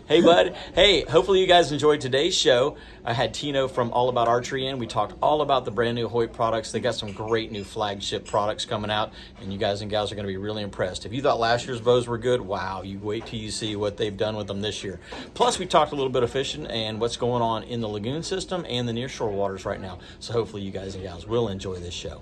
Hey, bud. Hey, hopefully you guys enjoyed today's show. I had Tino from All About Archery in. We talked all about the brand new Hoyt products. They got some great new flagship products coming out, and you guys and gals are going to be really impressed. If you thought last year's bows were good, wow, you wait till you see what they've done with them this year. Plus, we talked a little bit of fishing and what's going on in the Lagoon system and the nearshore waters right now. So hopefully you guys and gals will enjoy this show.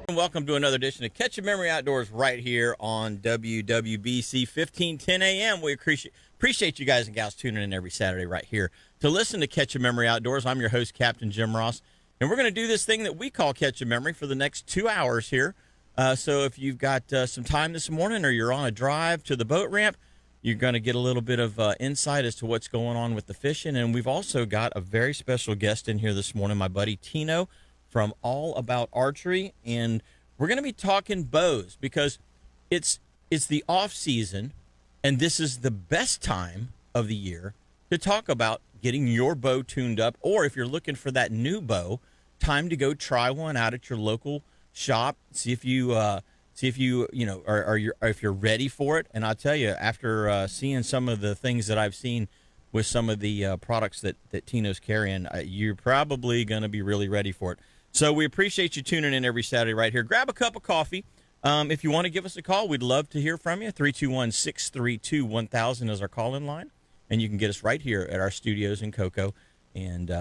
And welcome to another edition of Catch a Memory Outdoors right here on WWBC 1510 AM. We appreciate you guys and gals tuning in every Saturday right here to listen to Catch a Memory Outdoors. I'm your host, Captain Jim Ross, and we're going to do this thing that we call Catch a Memory for the next 2 hours here. So if you've got some time this morning or you're on a drive to the boat ramp, you're going to get a little bit of insight as to what's going on with the fishing. And we've also got a very special guest in here this morning, my buddy Tino from All About Archery, and we're going to be talking bows because it's the off season, and this is the best time of the year to talk about getting your bow tuned up, or if you're looking for that new bow, time to go try one out at your local shop. See if you are if you're ready for it. And I'll tell you, after seeing some of the things that I've seen with some of the products that Tino's carrying, you're probably going to be really ready for it. So we appreciate you tuning in every Saturday right here. Grab a cup of coffee. If you want to give us a call, we'd love to hear from you. 321-632-1000 is our call-in line. And you can get us right here at our studios in Cocoa and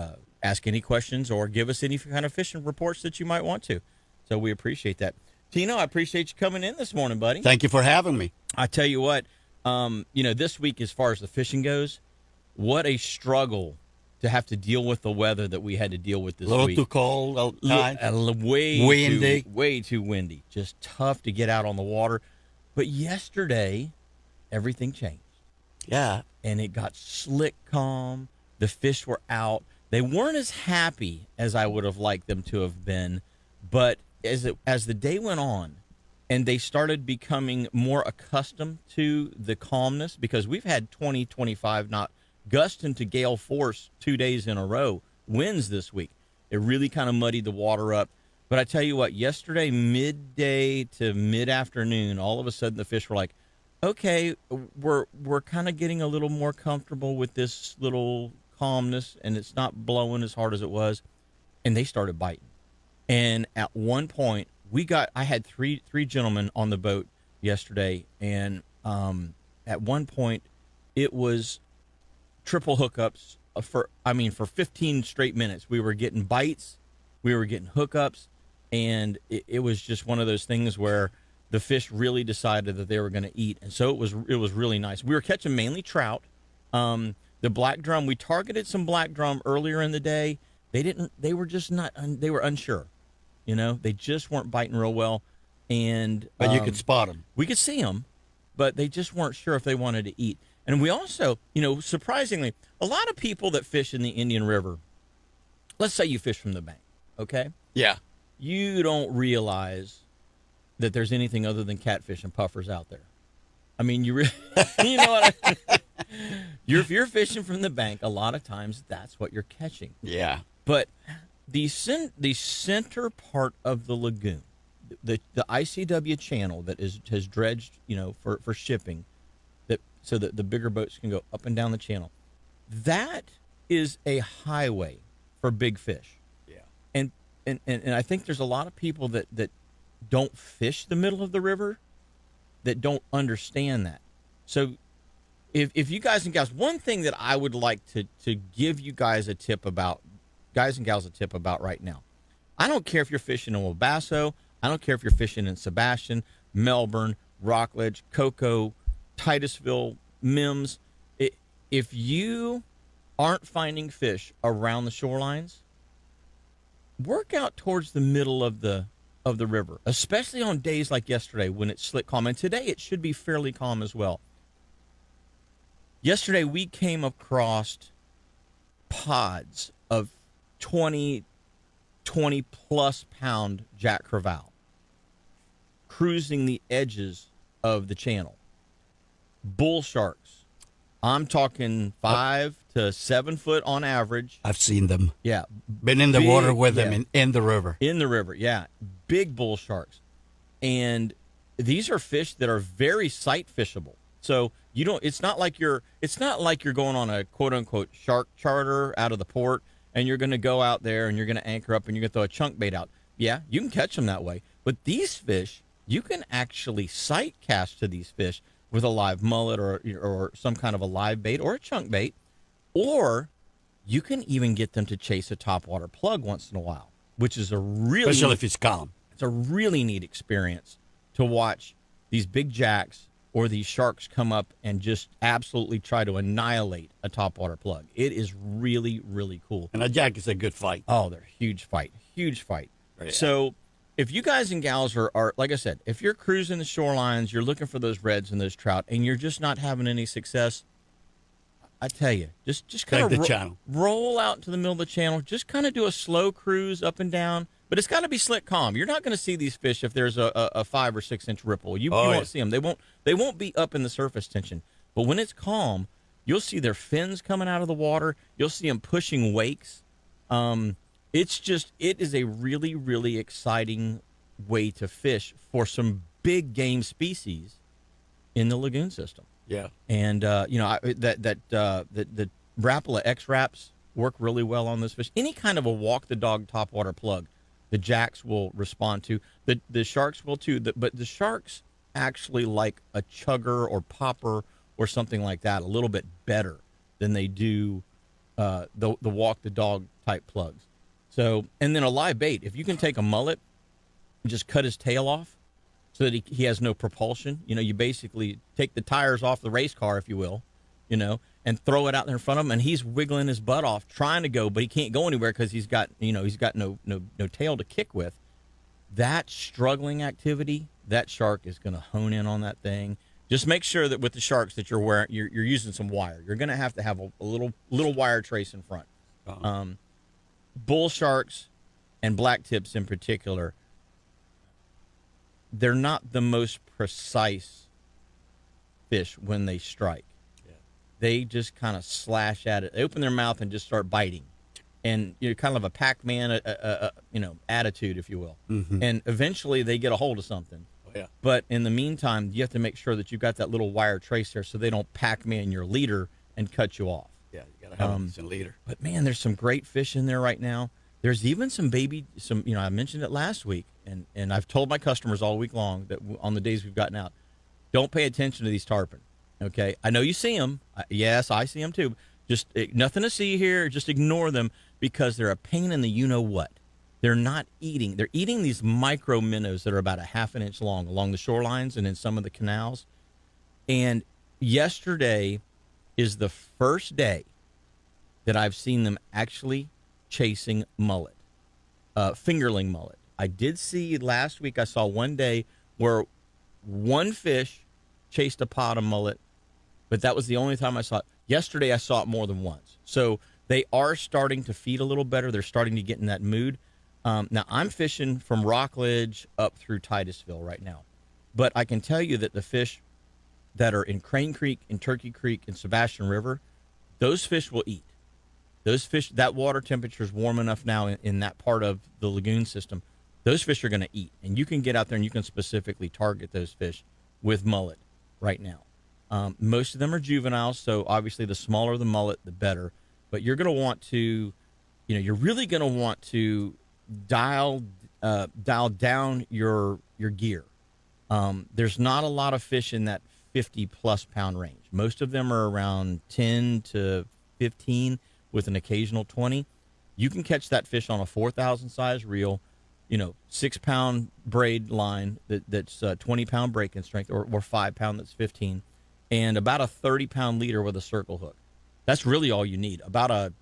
ask any questions or give us any kind of fishing reports that you might want to. So we appreciate that. Tino, I appreciate you coming in this morning, buddy. Thank you for having me. I tell you what, this week as far as the fishing goes, what a struggle to have to deal with the weather that we had to deal with this week. A little too cold outside. Way too windy. Just tough to get out on the water. But yesterday, everything changed. Yeah. And it got slick calm. The fish were out. They weren't as happy as I would have liked them to have been. But as the day went on, and they started becoming more accustomed to the calmness, because we've had 20, 25 knot gusting to gale force 2 days in a row winds this week. It really kind of muddied the water up. But I tell you what, yesterday, midday to mid-afternoon, all of a sudden the fish were like, okay, we're kind of getting a little more comfortable with this little calmness, and it's not blowing as hard as it was. And they started biting. And at one point, I had three gentlemen on the boat yesterday, and at one point, it was triple hookups for 15 straight minutes. We were getting bites, we were getting hookups, and it was just one of those things where the fish really decided that they were going to eat. And so it was really nice. We were catching mainly trout. The black drum, we targeted some black drum earlier in the day. They were unsure. They just weren't biting real well. But you could spot them. We could see them, but they just weren't sure if they wanted to eat. And we also, surprisingly, a lot of people that fish in the Indian River, let's say you fish from the bank, okay? Yeah. You don't realize that there's anything other than catfish and puffers out there. I mean, you know what I mean? If you're fishing from the bank, a lot of times that's what you're catching. Yeah. But the center part of the lagoon, the ICW channel that has dredged, for shipping, so that the bigger boats can go up and down the channel. That is a highway for big fish. Yeah. And I think there's a lot of people that don't fish the middle of the river that don't understand that. So if you guys and gals, one thing that I would like to give you guys and gals a tip about right now. I don't care if you're fishing in Wabasso. I don't care if you're fishing in Sebastian, Melbourne, Rockledge, Cocoa, Titusville, Mims. If you aren't finding fish around the shorelines, work out towards the middle of the river, especially on days like yesterday when it's slick calm. And today it should be fairly calm as well. Yesterday we came across pods of 20 plus pound jack crevalle cruising the edges of the channel. Bull sharks, I'm talking 5 to 7 foot on average. I've seen them. Yeah. Been in the water with them in the river. In the river, yeah. Big bull sharks. And these are fish that are very sight fishable. So you don't. It's not like you're going on a quote unquote shark charter out of the port, and you're going to go out there and you're going to anchor up and you're going to throw a chunk bait out. Yeah, you can catch them that way. But these fish, you can actually sight cast to these fish with a live mullet or some kind of a live bait or a chunk bait, or you can even get them to chase a topwater plug once in a while, which is especially if it's calm. It's a really neat experience to watch these big jacks or these sharks come up and just absolutely try to annihilate a topwater plug. It is really, really cool. And a jack is a good fight. Oh, they're huge fight. Yeah. So if you guys and gals are, like I said, if you're cruising the shorelines, you're looking for those reds and those trout, and you're just not having any success, I tell you, just kind of roll out to the middle of the channel. Just kind of do a slow cruise up and down, but it's got to be slick calm. You're not going to see these fish if there's a 5 or 6 inch ripple. You won't see them. They won't be up in the surface tension. But when it's calm, you'll see their fins coming out of the water. You'll see them pushing wakes. It is a really, really exciting way to fish for some big game species in the lagoon system. Yeah. And the Rapala X Wraps work really well on this fish. Any kind of a walk the dog topwater plug, the jacks will respond to. The sharks will too. But the sharks actually like a chugger or popper or something like that a little bit better than they do the walk the dog type plugs. So, and then a live bait. If you can take a mullet and just cut his tail off so that he has no propulsion, you basically take the tires off the race car, if you will, and throw it out there in front of him, and he's wiggling his butt off trying to go, but he can't go anywhere because he's got no tail to kick with. That struggling activity, that shark is going to hone in on that thing. Just make sure that with the sharks that you're using some wire. You're going to have a little wire trace in front. Uh-huh. Bull sharks and black tips in particular, they're not the most precise fish when they strike. Yeah. They just kind of slash at it. They open their mouth and just start biting. And you're kind of a Pac-Man, attitude, if you will. Mm-hmm. And eventually they get a hold of something. Oh, yeah. But in the meantime, you have to make sure that you've got that little wire trace there so they don't Pac-Man your leader and cut you off. Yeah, you got to have a decent leader. But, man, there's some great fish in there right now. There's even I mentioned it last week, and I've told my customers all week long that on the days we've gotten out, don't pay attention to these tarpon, okay? I know you see them. Yes, I see them too. Just nothing to see here. Just ignore them because they're a pain in the you-know-what. They're not eating. They're eating these micro minnows that are about a half an inch long along the shorelines and in some of the canals. And yesterday is the first day that I've seen them actually chasing mullet, fingerling mullet. I did see last week, I saw one day where one fish chased a pot of mullet, but that was the only time I saw it. Yesterday, I saw it more than once. So they are starting to feed a little better. They're starting to get in that mood. Now, I'm fishing from Rockledge up through Titusville right now. But I can tell you that the fish that are in Crane Creek, in Turkey Creek, and Sebastian River, those fish will eat. Those fish, that water temperature is warm enough now in that part of the lagoon system. Those fish are going to eat. And you can get out there and you can specifically target those fish with mullet right now. Most of them are juveniles, so obviously the smaller the mullet, the better. But you're going to want to, you're really going to want to dial down your gear. There's not a lot of fish in that 50-plus pound range. Most of them are around 10 to 15 with an occasional 20. You can catch that fish on a 4,000 size reel, 6-pound braid line that's 20-pound break-in strength, or 5-pound that's 15, and about a 30-pound leader with a circle hook. That's really all you need. About a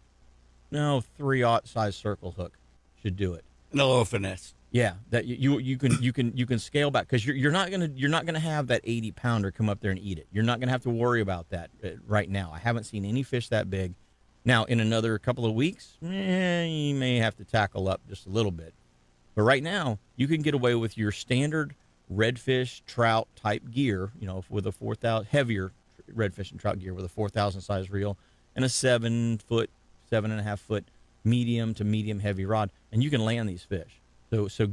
3/0 size circle hook should do it. And a little finesse. Yeah, that you can scale back because you're not gonna have that 80-pounder come up there and eat it. You're not gonna have to worry about that right now. I haven't seen any fish that big. Now, in another couple of weeks, you may have to tackle up just a little bit. But right now, you can get away with your standard redfish, trout type gear, with a 4,000 heavier redfish and trout gear with a 4,000 size reel and a 7-foot, 7.5 foot medium to medium heavy rod, and you can land these fish. So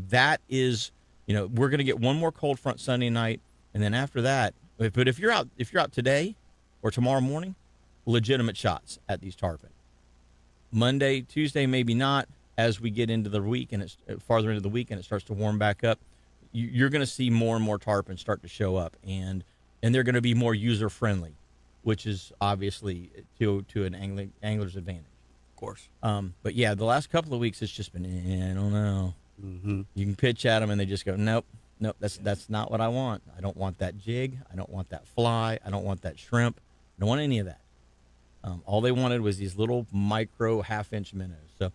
that is, we're going to get one more cold front Sunday night, and then after that, But if you're out today or tomorrow morning, legitimate shots at these tarpon. Monday, Tuesday, maybe not. As we get into the week and it's farther into the week and it starts to warm back up, you're going to see more and more tarpon start to show up, and they're going to be more user friendly, which is obviously to an angler's advantage. Of course. But yeah, the last couple of weeks it's just been I don't know. Mm-hmm. You can pitch at them and they just go nope. That's not what I want. I don't want that jig. I don't want that fly. I don't want that shrimp. I don't want any of that. All they wanted was these little micro half-inch minnows. So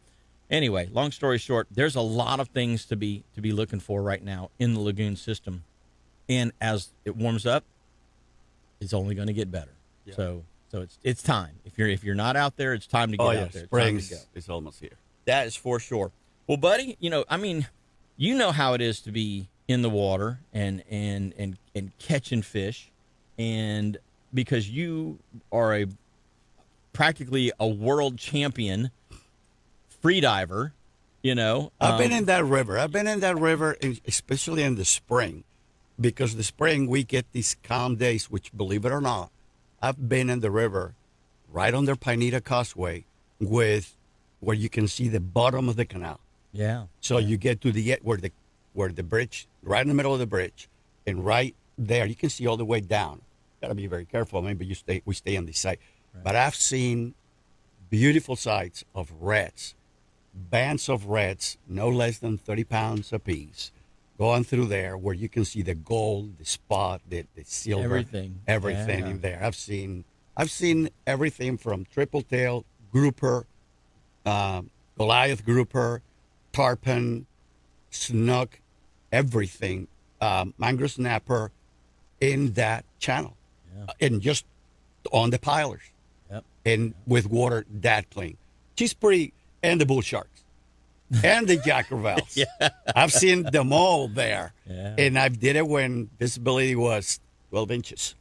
anyway, long story short, there's a lot of things to be looking for right now in the lagoon system, and as it warms up, it's only going to get better. Yeah. So it's time. If you're not out there, it's time to get out there. Spring is almost here. That is for sure. Well, buddy, you know how it is to be in the water and catching fish, and because you are practically a world champion free diver, I've been in that river, especially in the spring, because the spring we get these calm days, which, believe it or not, I've been in the river right on the Pineda Causeway where you can see the bottom of the canal. Yeah. So you get to where the bridge, right in the middle of the bridge, and right there you can see all the way down. Got to be very careful. Maybe we stay on the side. Right. But I've seen beautiful sights of reds, bands of reds, no less than 30 pounds apiece, going through there where you can see the gold, the spot, the silver, everything yeah. in there. I've seen everything from triple tail, grouper, Goliath grouper, tarpon, snook, everything, mangrove snapper in that channel, and just on the pilers. And with water that clean. She's pretty, and the bull sharks, and the jack crevalles. Yeah. I've seen them all there. Yeah. And I did it when visibility was 12 inches.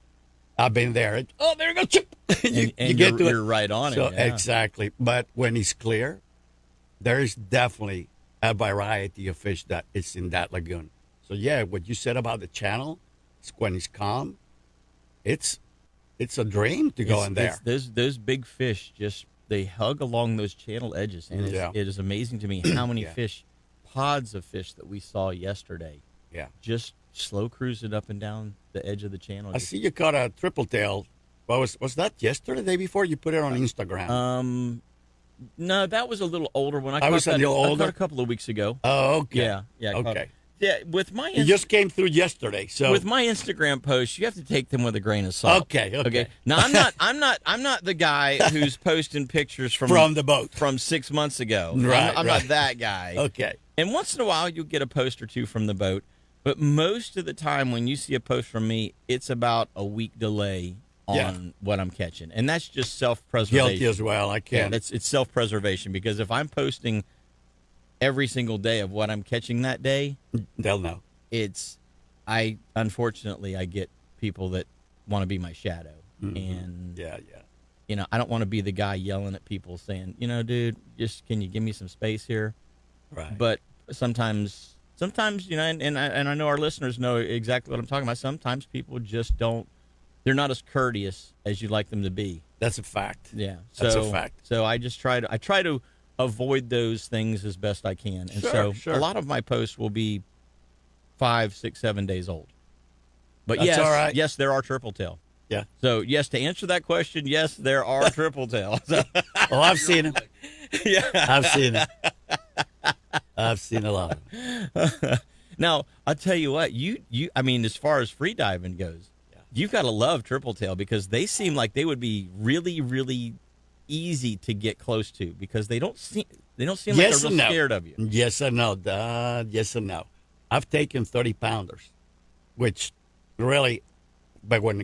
I've been there. Oh, there you go. You're right on it. So, yeah. Exactly. But when it's clear, there is definitely a variety of fish that is in that lagoon. So, yeah, what you said about the channel, when it's calm, it's a dream to go in there. Those big fish they hug along those channel edges, and it is amazing to me how many pods of fish that we saw yesterday. Yeah, just slow cruising up and down the edge of the channel. I see you caught a triple tail. Well, was that yesterday, the day before? You put it on Instagram. No, that was a little older one. I was a little older. I caught a couple of weeks ago. Oh, okay. Yeah. Okay. Yeah, with my you just came through yesterday, so with my Instagram posts, you have to take them with a grain of salt. Okay. Now I'm not the guy who's posting pictures from the boat from 6 months ago. Right, I'm not that guy. Okay. And once in a while you'll get a post or two from the boat, but most of the time when you see a post from me, it's about a week delay on what I'm catching, and that's just self-preservation. Guilty as well. I can't. Yeah, it's self-preservation, because if I'm posting every single day of what I'm catching that day, they'll know. Unfortunately I get people that want to be my shadow. Mm-hmm. And I don't want to be the guy yelling at people saying, dude, just can you give me some space here? Right. But sometimes, and I know our listeners know exactly what I'm talking about. Sometimes people just they're not as courteous as you'd like them to be. That's a fact. Yeah. That's a fact. So I try to avoid those things as best I can. And sure. A lot of my posts will be 5, 6, 7 days old. But that's all right. Yes, there are triple tail. Yeah. So yes, to answer that question, yes, there are triple tail. Oh, I've seen them. Yeah, I've seen them. I've seen a lot of them. Now I'll tell you what, as far as free diving goes, you've got to love triple tail, because they seem like they would be really, really easy to get close to, because they don't seem like they're real scared of you. Yes and no. Yes and no. I've taken 30-pounders, which really, but when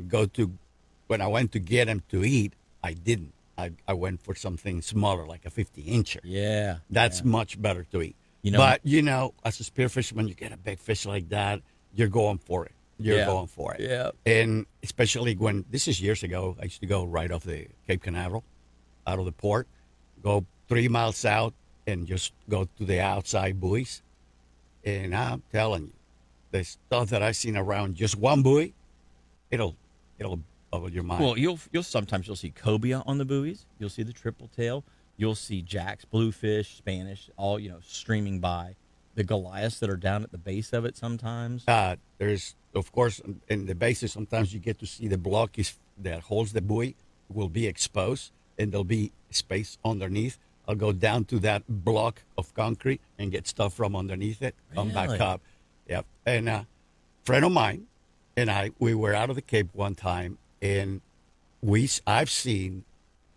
I went to get them to eat, I didn't. I went for something smaller, like a 50-incher. Yeah. That's much better to eat. But as a spear fisherman, you get a big fish like that, you're going for it. Going for it. Yeah. And especially when, this is years ago, I used to go right off the Cape Canaveral, out of the port, go 3 miles out, and just go to the outside buoys. And I'm telling you, the stuff that I've seen around just one buoy, it'll it'll bubble your mind. Well, you'll sometimes see cobia on the buoys. You'll see the triple tail. You'll see jacks, bluefish, Spanish, all streaming by. The Goliaths that are down at the base of it sometimes. There's, of course, in the bases, sometimes you get to see the block that holds the buoy will be exposed, and there'll be space underneath. I'll go down to that block of concrete and get stuff from underneath it, come back Really? up. Yep. And a friend of mine and we were out of the Cape one time, and I've seen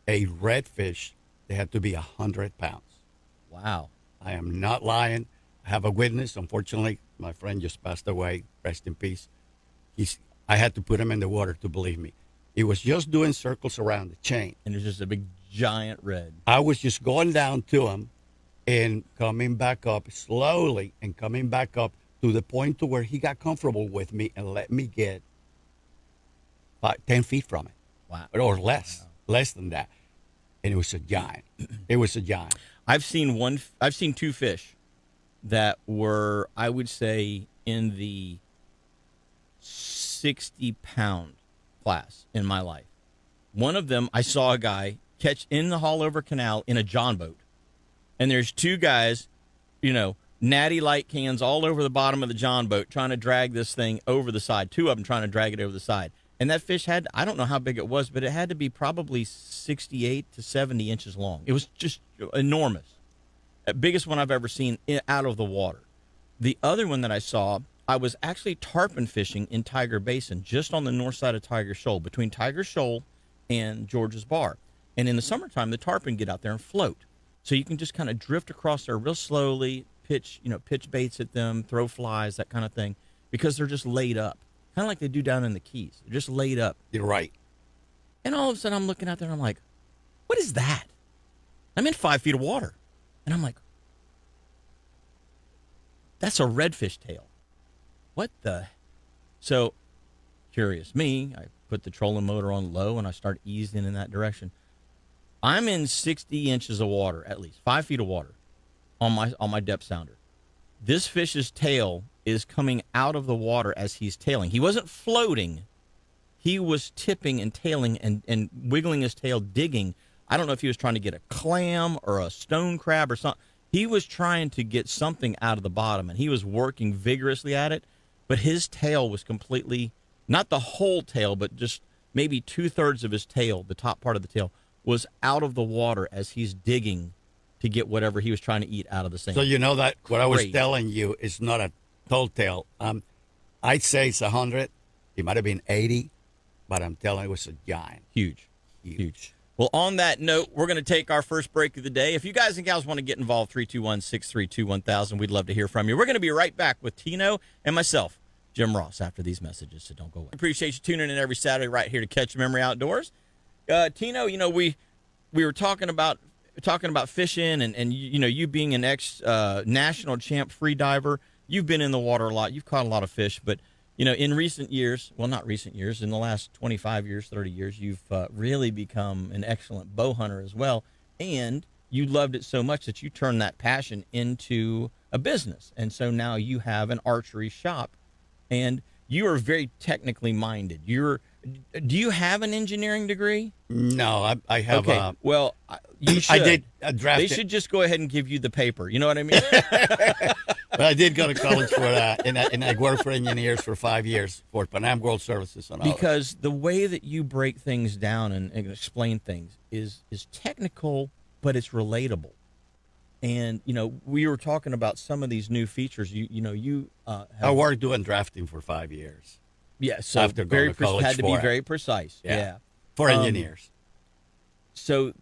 a redfish that had to be 100 pounds. Wow. I am not lying. I have a witness. Unfortunately, my friend just passed away. Rest in peace. I had to put him in the water to believe me. He was just doing circles around the chain. And it's just a big giant red. I was just going down to him and coming back up slowly and coming back up to the point to where he got comfortable with me and let me get 10 feet from it. Wow. Or less than that. And it was a giant. It was a giant. I've seen two fish that were, I would say, in the 60-pound class in my life. One of them, I saw a guy catch in the Haulover Canal in a John boat. And there's two guys, natty light cans all over the bottom of the John boat trying to drag this thing over the side. Two of them trying to drag it over the side. And that fish had, I don't know how big it was, but it had to be probably 68 to 70 inches long. It was just enormous. Biggest one I've ever seen out of the water. The other one that I saw, I was actually tarpon fishing in Tiger Basin, just on the north side of Tiger Shoal, between Tiger Shoal and George's Bar. And in the summertime, the tarpon get out there and float. So you can just kind of drift across there real slowly, pitch baits at them, throw flies, that kind of thing, because they're just laid up. Kind of like they do down in the Keys. They're just laid up. You're right. And all of a sudden, I'm looking out there, and I'm like, what is that? I'm in 5 feet of water. And I'm like, that's a redfish tail. What the? So, curious me, I put the trolling motor on low, and I start easing in that direction. I'm in 60 inches of water, at least 5 feet of water, on my depth sounder. This fish's tail is coming out of the water as he's tailing. He wasn't floating. He was tipping and tailing and wiggling his tail, digging. I don't know if he was trying to get a clam or a stone crab or something. He was trying to get something out of the bottom, and he was working vigorously at it. But his tail was completely, not the whole tail, but just maybe 2/3 of his tail, the top part of the tail, was out of the water as he's digging to get whatever he was trying to eat out of the sand. So you know that what I was Crazy. telling you is not a tall tail. I'd say it's 100. It might have been 80, but I'm telling you, it was a giant. Huge. Well, on that note, we're going to take our first break of the day. If you guys and gals want to get involved, 321-632-1000, we'd love to hear from you. We're going to be right back with Tino and myself, Jim Ross, after these messages, so don't go away. Appreciate you tuning in every Saturday right here to Catch Memory Outdoors. Tino, we were talking about fishing and you being an ex-national champ free diver. You've been in the water a lot. You've caught a lot of fish, but in recent years, well, not recent years, in the last 25 years, 30 years, you've really become an excellent bow hunter as well. And you loved it so much that you turned that passion into a business. And so now you have an archery shop, and you are very technically minded. Do you have an engineering degree? No, I have. Okay. Well, you should. I did a draft. They should just go ahead and give you the paper. You know what I mean? But I did go to college for that, and I worked for engineers for 5 years for Pan Am World Services and all. Because the way that you break things down and explain things is technical, but it's relatable. And we were talking about some of these new features. I worked doing drafting for 5 years. Yeah, so After going to college had to be for it. very precise. Yeah. For engineers. So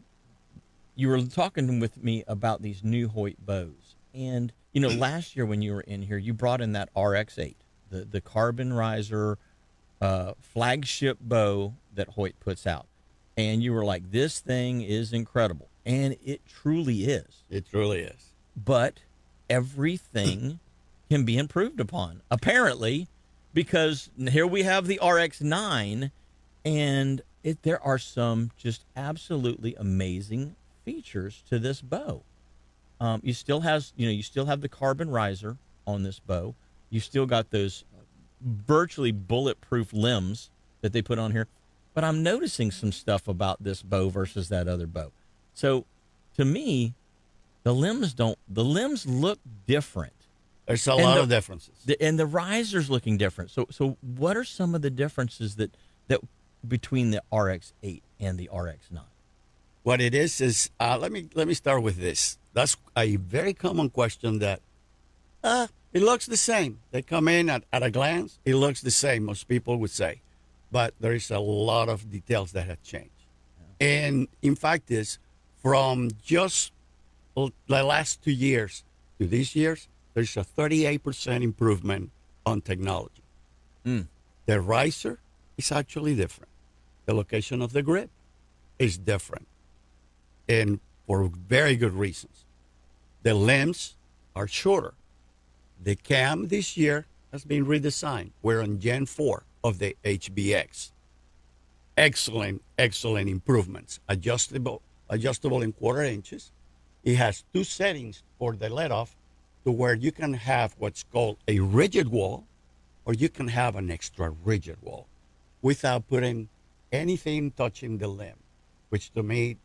you were talking with me about these new Hoyt bows. And, last year when you were in here, you brought in that RX-8, the carbon riser flagship bow that Hoyt puts out. And you were like, this thing is incredible. And it truly is. It truly is. But everything can be improved upon, apparently, because here we have the RX-9, and there are some just absolutely amazing features to this bow. You still have the carbon riser on this bow. You still got those virtually bulletproof limbs that they put on here, but I'm noticing some stuff about this bow versus that other bow. So to me, the limbs look different. There's a lot of differences. And the riser's looking different. So what are some of the differences that between the RX-8 and the RX-9? What it is let me start with this. That's a very common question that it looks the same. They come in at a glance, it looks the same, most people would say. But there is a lot of details that have changed. Yeah. And in fact, from just the last 2 years to these years, there's a 38% improvement on technology. The riser is actually different. The location of the grip is different. And for very good reasons. The limbs are shorter. The cam this year has been redesigned. We're on Gen 4 of the HBX. Excellent improvements. Adjustable in 1/4 inches. It has 2 settings for the let off to where you can have what's called a rigid wall, or you can have an extra rigid wall without putting anything touching the limb, which to me,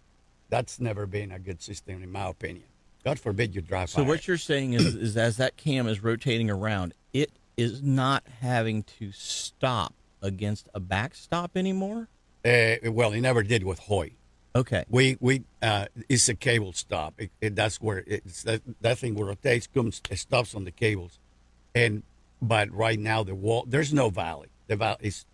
that's never been a good system in my opinion. God forbid you drive by. So what you're saying is as that cam is rotating around, it is not having to stop against a backstop anymore? Well, it never did with Hoyt. Okay. We it's a cable stop. That's where it's that thing where rotates, it stops on the cables, but right now the wall, there's no valley. The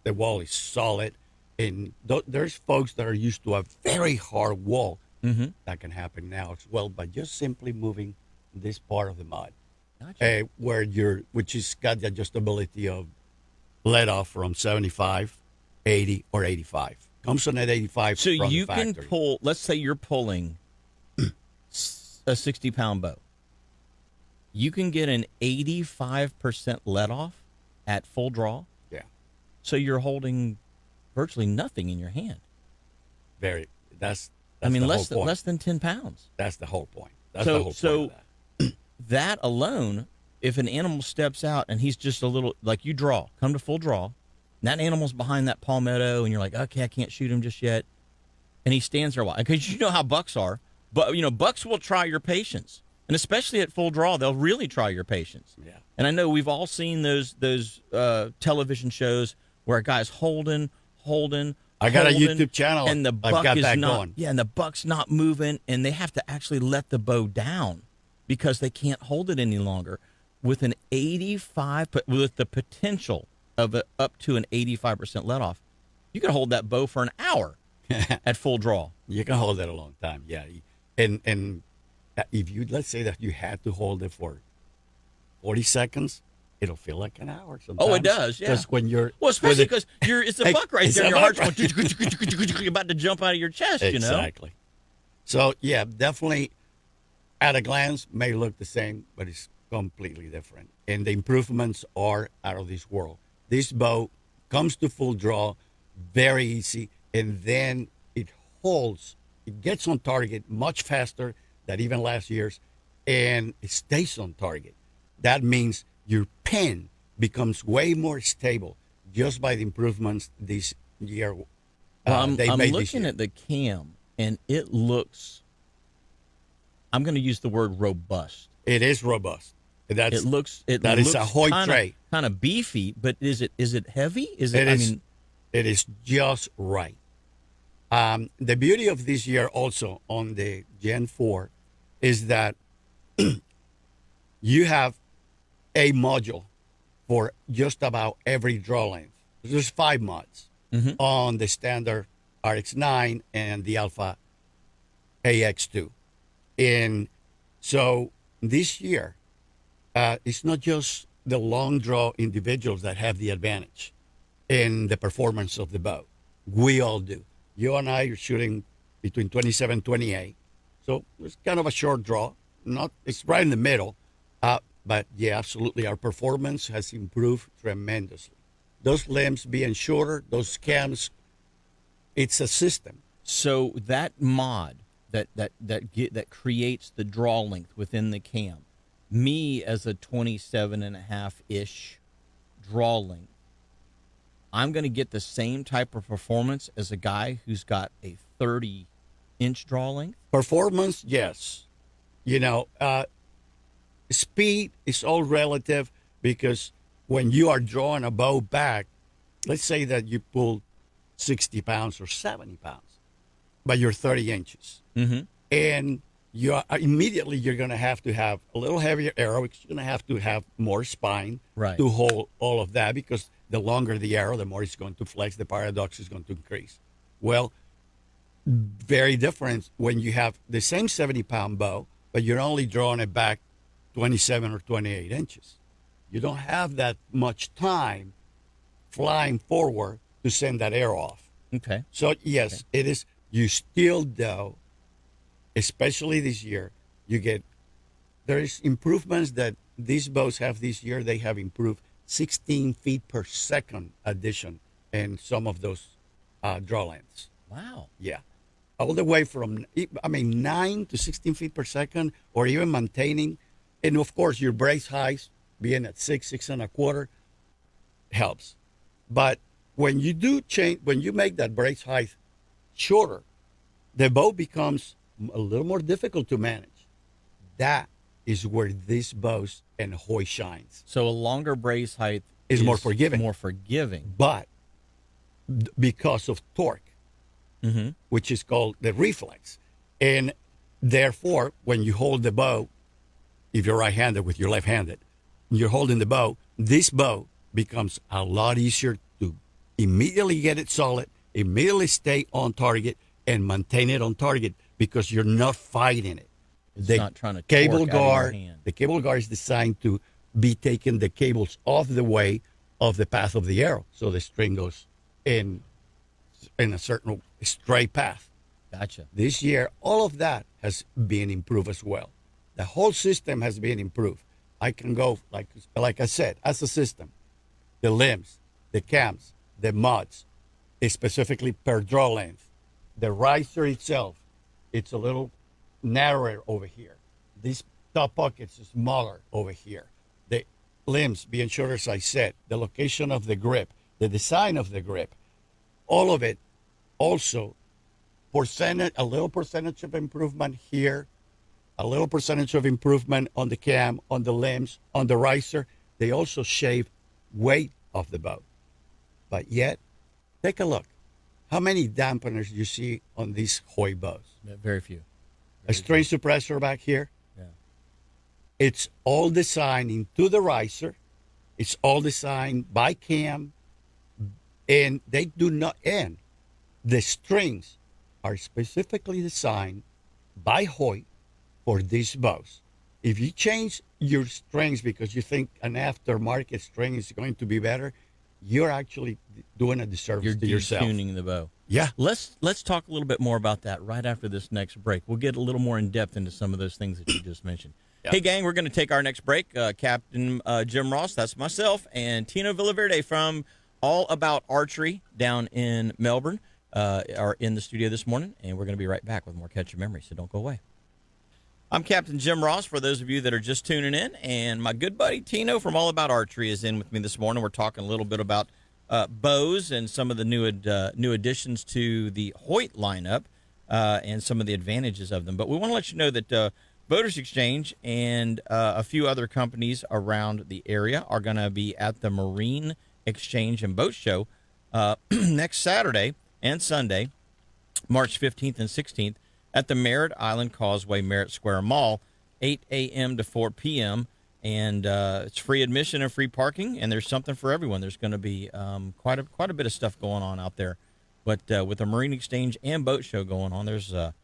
wall is solid, and there's folks that are used to a very hard wall. That can happen now as well by just simply moving this part of the mud, Gotcha. which has got the adjustability of let off from 75, 80, or 85. Comes on at 85. So from you the can factory. pull, let's say you're pulling a 60-pound bow. You can get an 85% let off at full draw. Yeah. So you're holding virtually nothing in your hand. That's I mean, the less whole point. than 10 pounds. That's the whole point. That's the whole point of that. That alone, if an animal steps out and he's just a little, like you draw, come to full draw, and that animal's behind that palmetto, and you're like, okay, I can't shoot him just yet. And he stands there a while. Because you know how bucks are. But, bucks will try your patience. And especially at full draw, they'll really try your patience. Yeah. And I know we've all seen those television shows where a guy's holding. I got a holding, YouTube channel. and the I've buck got is that not. going. Yeah, and the buck's not moving, and they have to actually let the bow down because they can't hold it any longer. With an 85, with the potential of up to an 85% let off, you can hold that bow for an hour at full draw. You can hold it a long time, yeah. And if you, let's say that you had to hold it for 40 seconds, it'll feel like an hour sometimes. Oh, it does, yeah. Because when you're... Well, especially because it's a buck right there, and your heart's buck. going, about to jump out of your chest, Exactly. So, yeah, definitely at a glance may look the same, but it's completely different. And the improvements are out of this world. This bow comes to full draw very easy, and then it holds. It gets on target much faster than even last year's, and it stays on target. That means your pen becomes way more stable just by the improvements this year. Well, I'm made this looking year. at the cam, and it looks, I'm going to use the word robust. It is robust. That is a Hoyt tray. Kind of beefy, but is it heavy? It is just right. The beauty of this year also on the Gen 4 is that you have a module for just about every draw length. There's 5 mods on the standard RX-9 and the Alpha AX2. And so this year, it's not just the long draw individuals that have the advantage in the performance of the bow. We all do. You and I are shooting between 27 and 28. So it's kind of a short draw. It's right in the middle. But yeah, absolutely. Our performance has improved tremendously. Those limbs being shorter, those cams, it's a system. So that mod that creates the draw length within the cam, me as a 27.5-ish draw length, I'm going to get the same type of performance as a guy who's got a 30-inch draw length? Performance, yes. You know, speed is all relative because when you are drawing a bow back, let's say that you pull 60 pounds or 70 pounds, but you're 30 inches. Mm-hmm. And you are, immediately you're going to have a little heavier arrow. You're going to have to have more spine Right. to hold all of that because the longer the arrow, the more it's going to flex. The paradox is going to increase. Well, very different when you have the same 70-pound bow, but you're only drawing it back 27 or 28 inches. You don't have that much time flying forward to send that arrow off. Okay. So, yes, it is. You still, though, especially this year, there is improvements that these bows have this year. They have improved 16 feet per second addition in some of those draw lengths. Wow. Yeah. All the way from, 9 to 16 feet per second, or even maintaining. And of course, your brace heights being at 6.25 helps. But when you make that brace height shorter, the bow becomes a little more difficult to manage. That is where these bows and Hoyt shines. So a longer brace height is more forgiving. More forgiving. But because of torque, Mm-hmm. which is called the reflex. And therefore, when you hold the bow, if you're right-handed with your left-handed, you're holding the bow, this bow becomes a lot easier to immediately get it solid, immediately stay on target, and maintain it on target because you're not fighting it. It's The not trying to cable torque out of your guard, hand. the cable guard is designed to be taking the cables off the way of the path of the arrow, so the string goes in a certain straight path. Gotcha. This year, all of that has been improved as well. The whole system has been improved. I can go, like I said, as a system, the limbs, the cams, the muds, specifically per draw length. The riser itself, it's a little narrower over here. These top pockets are smaller over here. The limbs being shorter, as I said, the location of the grip, the design of the grip, all of it also a little percentage of improvement here, a little percentage of improvement on the cam, on the limbs, on the riser. They also shave weight of the bow. But yet, take a look. How many dampeners you see on these Hoyt bows? Very few. A string suppressor back here. Yeah. It's all designed into the riser. It's all designed by cam. And they do not end. The strings are specifically designed by Hoyt for these bows. If you change your strings because you think an aftermarket string is going to be better, you're actually doing a disservice to yourself. You're detuning the bow. Yeah. Let's talk a little bit more about that right after this next break. We'll get a little more in depth into some of those things that you just mentioned. Yeah. Hey, gang, we're going to take our next break. Captain Jim Ross, that's myself, and Tino Villaverde from All About Archery down in Melbourne are in the studio this morning, and we're going to be right back with more Catch Your Memory, so don't go away. I'm Captain Jim Ross, for those of you that are just tuning in, and my good buddy Tino from All About Archery is in with me this morning. We're talking a little bit about bows and some of the new additions to the Hoyt lineup and some of the advantages of them. But we want to let you know that Boaters Exchange and a few other companies around the area are going to be at the Marine Exchange and Boat Show next Saturday and Sunday, March 15th and 16th, at the Merritt Island Causeway, Merritt Square Mall, 8 a.m. to 4 p.m., and it's free admission and free parking, and there's something for everyone. There's going to be quite a bit of stuff going on out there. But with the Marine Exchange and Boat Show going on, there's a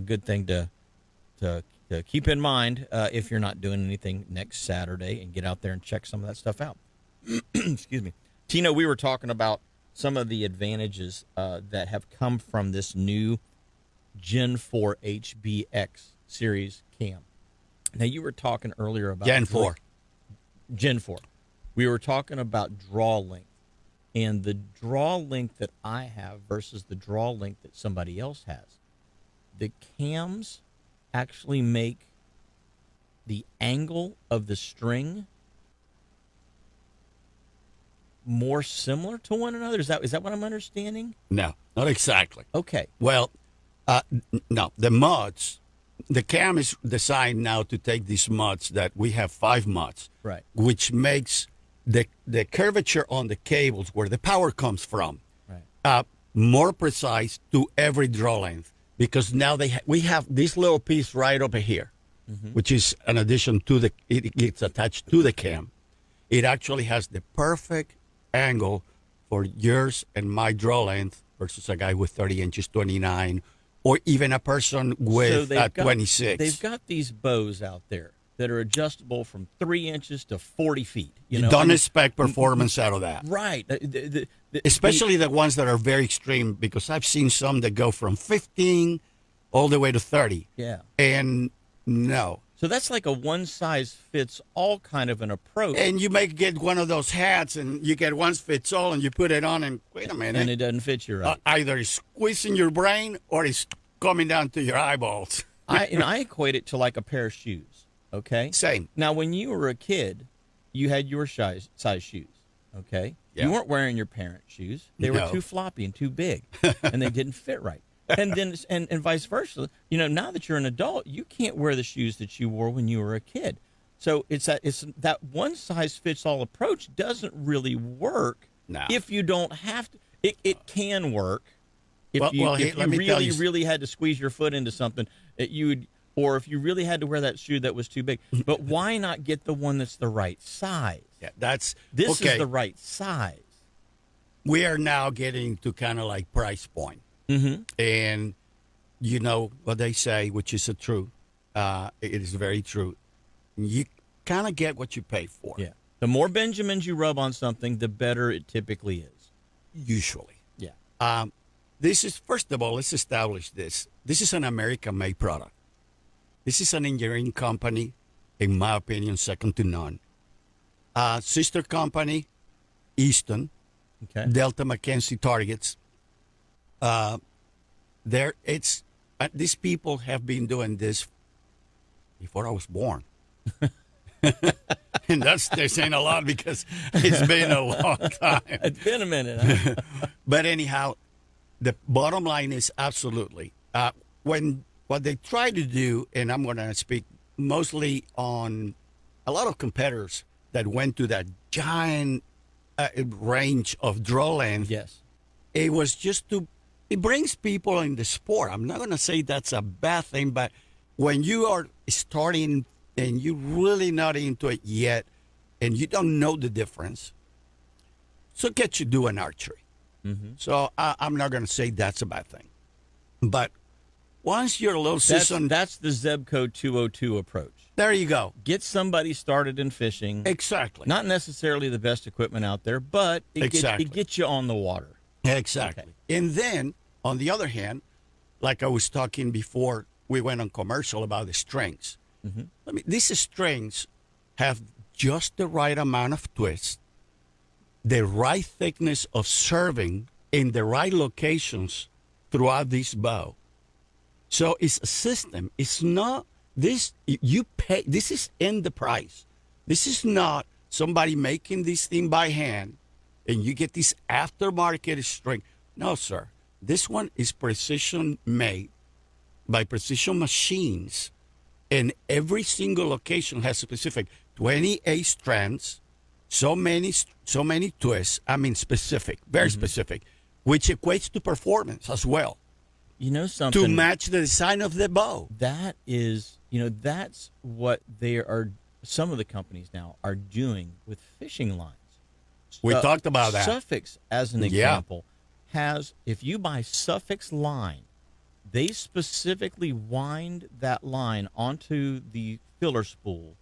good thing to keep in mind if you're not doing anything next Saturday, and get out there and check some of that stuff out. Excuse me. Tino, we were talking about some of the advantages that have come from this new Gen 4 HBX series cam. Now, you were talking earlier about Gen 4. Gen 4. We were talking about draw length, and the draw length that I have versus the draw length that somebody else has. The cams actually make the angle of the string more similar to one another? Is that what I'm understanding? No, not exactly. Okay. Well, no, the muds, the cam is designed now to take these muds that we have 5 muds, Right. which makes the curvature on the cables where the power comes from Right. more precise to every draw length, because now we have this little piece right over here, which is an addition to it's attached to the cam. It actually has the perfect angle for yours and my draw length versus a guy with 30 inches, 29, or even a person with 26. They've got these bows out there that are adjustable from 3 inches to 40 feet. You don't expect performance out of that. Right. Especially the ones that are very extreme, because I've seen some that go from 15 all the way to 30. Yeah. And no. So that's like a one-size-fits-all kind of an approach. And you may get one of those hats, and you get one-fits-all, and you put it on, and wait a minute. And it doesn't fit you right. Either it's squeezing your brain or it's coming down to your eyeballs. I equate it to like a pair of shoes. Okay. Same. Now, when you were a kid, you had your size shoes. Okay. Yeah. You weren't wearing your parents' shoes. They were too floppy and too big, and they didn't fit right. And then, and vice versa. Now that you're an adult, you can't wear the shoes that you wore when you were a kid. So it's that one size fits all approach doesn't really work. No. If you don't have to. It can work. If you really had to squeeze your foot into something, or if you really had to wear that shoe that was too big. But why not get the one that's the right size? Yeah, this okay. is the right size. We are now getting to kind of like price point. Mm-hmm. And you know what they say, which is true. It is very true. You kind of get what you pay for. Yeah. The more Benjamins you rub on something, the better it typically is. Usually. Yeah. This is, first of all, let's establish this. This is an American-made product. This is an engineering company, in my opinion, second to none. Sister company, Easton, Okay. Delta McKenzie Targets. These people have been doing this before I was born. And they're saying a lot because it's been a long time. It's been a minute. Huh? But anyhow, the bottom line is absolutely. What they try to do, and I'm going to speak mostly on a lot of competitors that went to that giant range of draw length. Yes. It was just it brings people in the sport. I'm not going to say that's a bad thing, but when you are starting and you're really not into it yet and you don't know the difference, so get you doing archery. Mm-hmm. So I'm not going to say that's a bad thing. But once you're a little seasoned, That's the Zebco 202 approach. there you go. Get somebody started in fishing. Exactly. Not necessarily the best equipment out there, but it gets you on the water. Exactly. Okay. And then, on the other hand, like I was talking before we went on commercial about the strings. Mm-hmm. These strings have just the right amount of twist, the right thickness of serving in the right locations throughout this bow. So it's a system. It's not this you pay. This is in the price. This is not somebody making this thing by hand and you get this aftermarket string. No, sir. This one is precision made by precision machines, and every single location has specific 28 strands, so many twists. I mean, specific, very specific, which equates to performance as well. You know something? To match the design of the bow. That is, that's what some of the companies now are doing with fishing lines. We talked about that. Suffix, as an example, has, if you buy Suffix line, they specifically wind that line onto the filler spool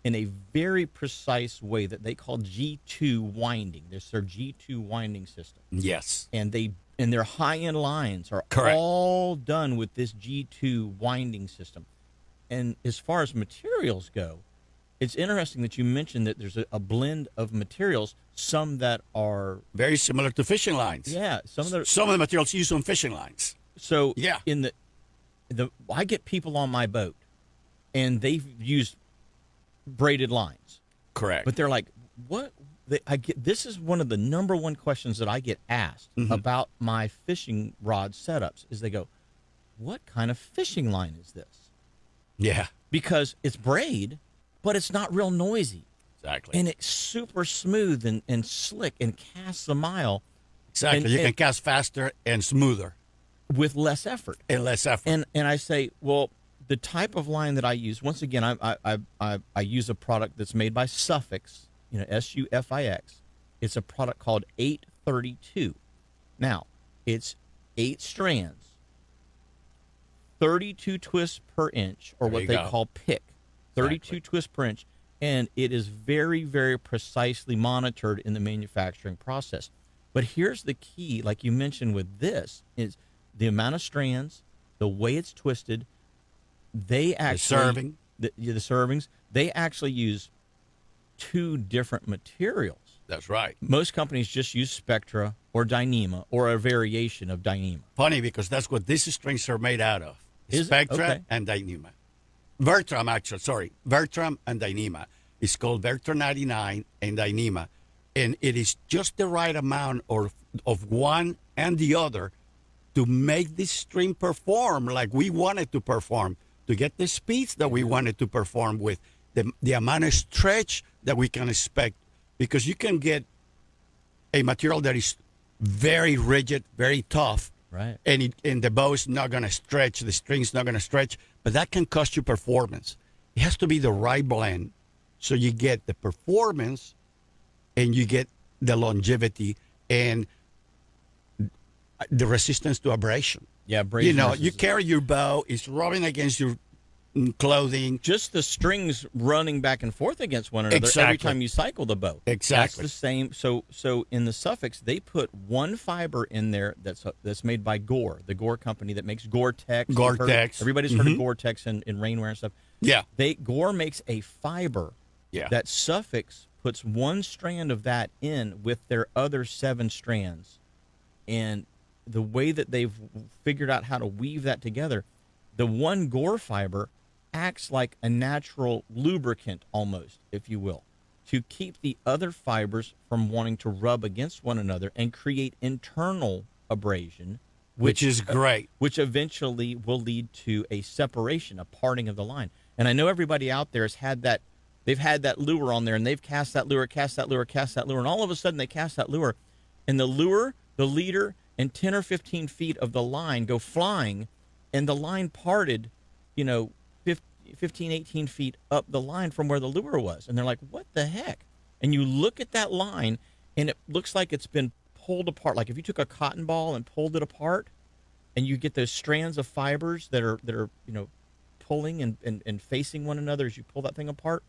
in a very precise way that they call G2 winding. This is their G2 winding system. Yes. And their high-end lines are Correct. all done with this G2 winding system. And as far as materials go, it's interesting that you mentioned that there's a blend of materials, some that are Very similar to fishing lines. yeah, some of the materials used on fishing lines. so Yeah. in I get people on my boat and they've used braided lines. Correct. But they're like, this is one of the number one questions that I get asked about my fishing rod setups. Is they go, "What kind of fishing line is this?" Yeah, Because it's braid, but it's not real noisy, exactly. and it's super smooth and slick and casts a mile. Exactly. You can cast faster and smoother with less effort. and less effort. And I say, well, the type of line that I use, once again, I use a product that's made by Suffix, SUFIX. It's a product called 832. Now, it's 8 strands, 32 twists per inch, or what they call pick, 32 twists per inch, and it is very, very precisely monitored in the manufacturing process. But here's the key, like you mentioned with this, is the amount of strands, the way it's twisted. They actually the servings. They actually use 2 different materials. That's right. Most companies just use Spectra or Dyneema or a variation of Dyneema. Funny, because that's what these strings are made out of. Spectra and Dyneema. Vertram, actually, sorry. Vertram and Dyneema. It's called Vertram 99 and Dyneema. And it is just the right amount of one and the other to make this string perform like we want it to perform, to get the speeds that we want it to perform with, the amount of stretch that we can expect. Because you can get a material that is very rigid, very tough, right? And the bow is not going to stretch, the string's not going to stretch, but that can cost you performance. It has to be the right blend, so you get the performance and you get the longevity and the resistance to abrasion. Yeah, abrasion. You carry your bow, it's rubbing against your clothing. Just the strings running back and forth against one another every time you cycle the bow. Exactly. That's the same. So in the Suffix, they put one fiber in there that's made by Gore, the Gore company that makes Gore-Tex. Gore-Tex. Everybody's heard of Gore-Tex in rainwear and stuff. Yeah. Gore makes a fiber that Suffix puts one strand of that in with their other 7 strands. And the way that they've figured out how to weave that together, the one Gore fiber acts like a natural lubricant almost, if you will, to keep the other fibers from wanting to rub against one another and create internal abrasion, which is great. Which eventually will lead to a separation, a parting of the line. And I know everybody out there has had that. They've had that lure on there, and they've cast that lure, and all of a sudden they cast that lure, and the lure, the leader, and 10 or 15 feet of the line go flying, and the line parted, 15, 18 feet up the line from where the lure was. And they're like, what the heck? And you look at that line, and it looks like it's been pulled apart. Like if you took a cotton ball and pulled it apart, and you get those strands of fibers that are pulling and facing one another as you pull that thing apart.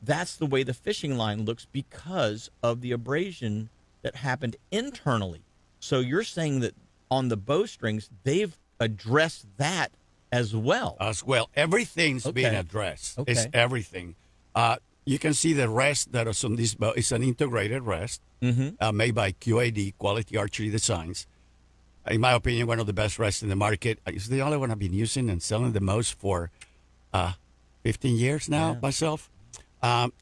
That's the way the fishing line looks because of the abrasion that happened internally. So you're saying that on the bowstrings, they've addressed that as well. Everything's being addressed. Okay. It's everything. You can see the rest that is on this bow. It's an integrated rest made by QAD, Quality Archery Designs. In my opinion, one of the best rests in the market. It's the only one I've been using and selling the most for 15 years now myself.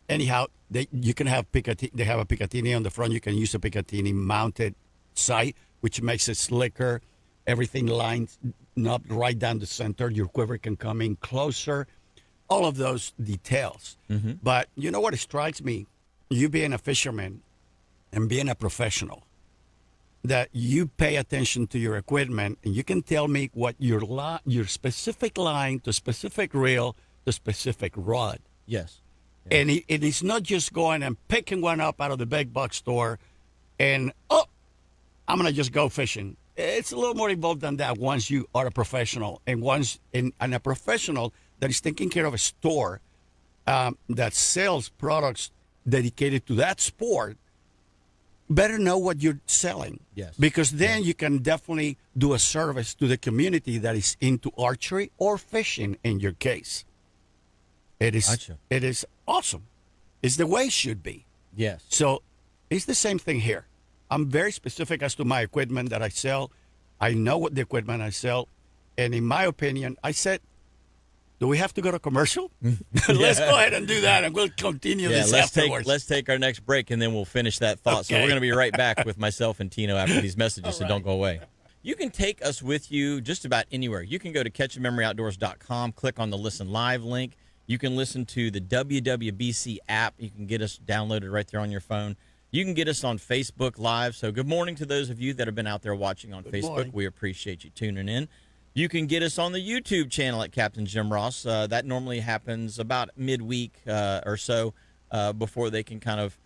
Anyhow, you can have Picatinny. They have a Picatinny on the front. You can use a Picatinny mounted sight, which makes it slicker. Everything lines up right down the center. Your quiver can come in closer. All of those details. But you know what strikes me? You being a fisherman and being a professional, that you pay attention to your equipment, and you can tell me what your specific line, the specific reel, the specific rod. Yes. And it is not just going and picking one up out of the big box store and, I'm going to just go fishing. It's a little more involved than that once you are a professional. And a professional that is taking care of a store that sells products dedicated to that sport better know what you're selling. Yes. Because then you can definitely do a service to the community that is into archery or fishing in your case. It is awesome. It's the way it should be. Yes. So it's the same thing here. I'm very specific as to my equipment that I sell. I know what the equipment I sell. And in my opinion, I said Do we have to go to commercial? Let's go ahead and do that, and we'll continue this afterwards. Let's take our next break, and then we'll finish that thought. So Okay. we're going to be right back with myself and Tino after these messages, so right. don't go away. You can take us with you just about anywhere. You can go to catchamemoryoutdoors.com, click on the Listen Live link. You can listen to the WWBC app. You can get us downloaded right there on your phone. You can get us on Facebook Live. So good morning to those of you that have been out there watching on Facebook. morning. We appreciate you tuning in. You can get us on the YouTube channel at Captain Jim Ross. That normally happens about midweek or so before they can kind of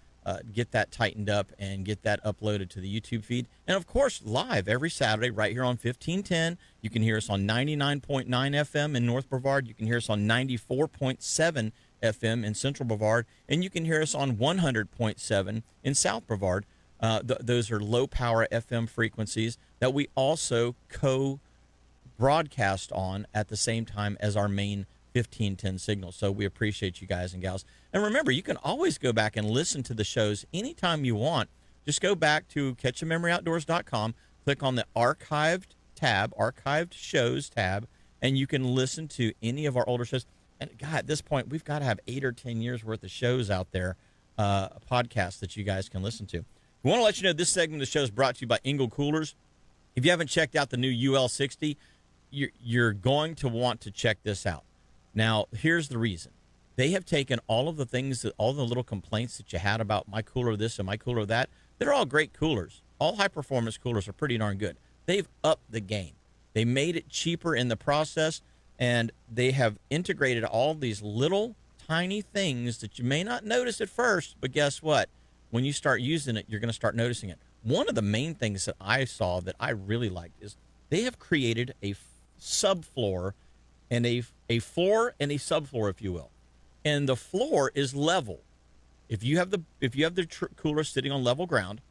get that tightened up and get that uploaded to the YouTube feed. And, of course, live every Saturday right here on 1510. You can hear us on 99.9 FM in North Brevard. You can hear us on 94.7 FM in Central Brevard. And you can hear us on 100.7 in South Brevard. Those are low-power FM frequencies that we also broadcast on at the same time as our main 1510 signal. So we appreciate you guys and gals. And remember, you can always go back and listen to the shows anytime you want. Just go back to catchamemoryoutdoors.com, click on the archived shows tab, and you can listen to any of our older shows. And God, at this point, we've got to have 8 or 10 years worth of shows out there, podcasts that you guys can listen to. We want to let you know this segment of the show is brought to you by Engel Coolers. If you haven't checked out the new UL60, you're going to want to check this out. Now, here's the reason. They have taken all of the things, all the little complaints that you had about my cooler this and my cooler that. They're all great coolers. All high-performance coolers are pretty darn good. They've upped the game. They made it cheaper in the process, and they have integrated all these little tiny things that you may not notice at first, but guess what? When you start using it, you're going to start noticing it. One of the main things that I saw that I really liked is they have created a subfloor and a floor and a subfloor, if you will. And the floor is level. If you have the cooler sitting on level ground,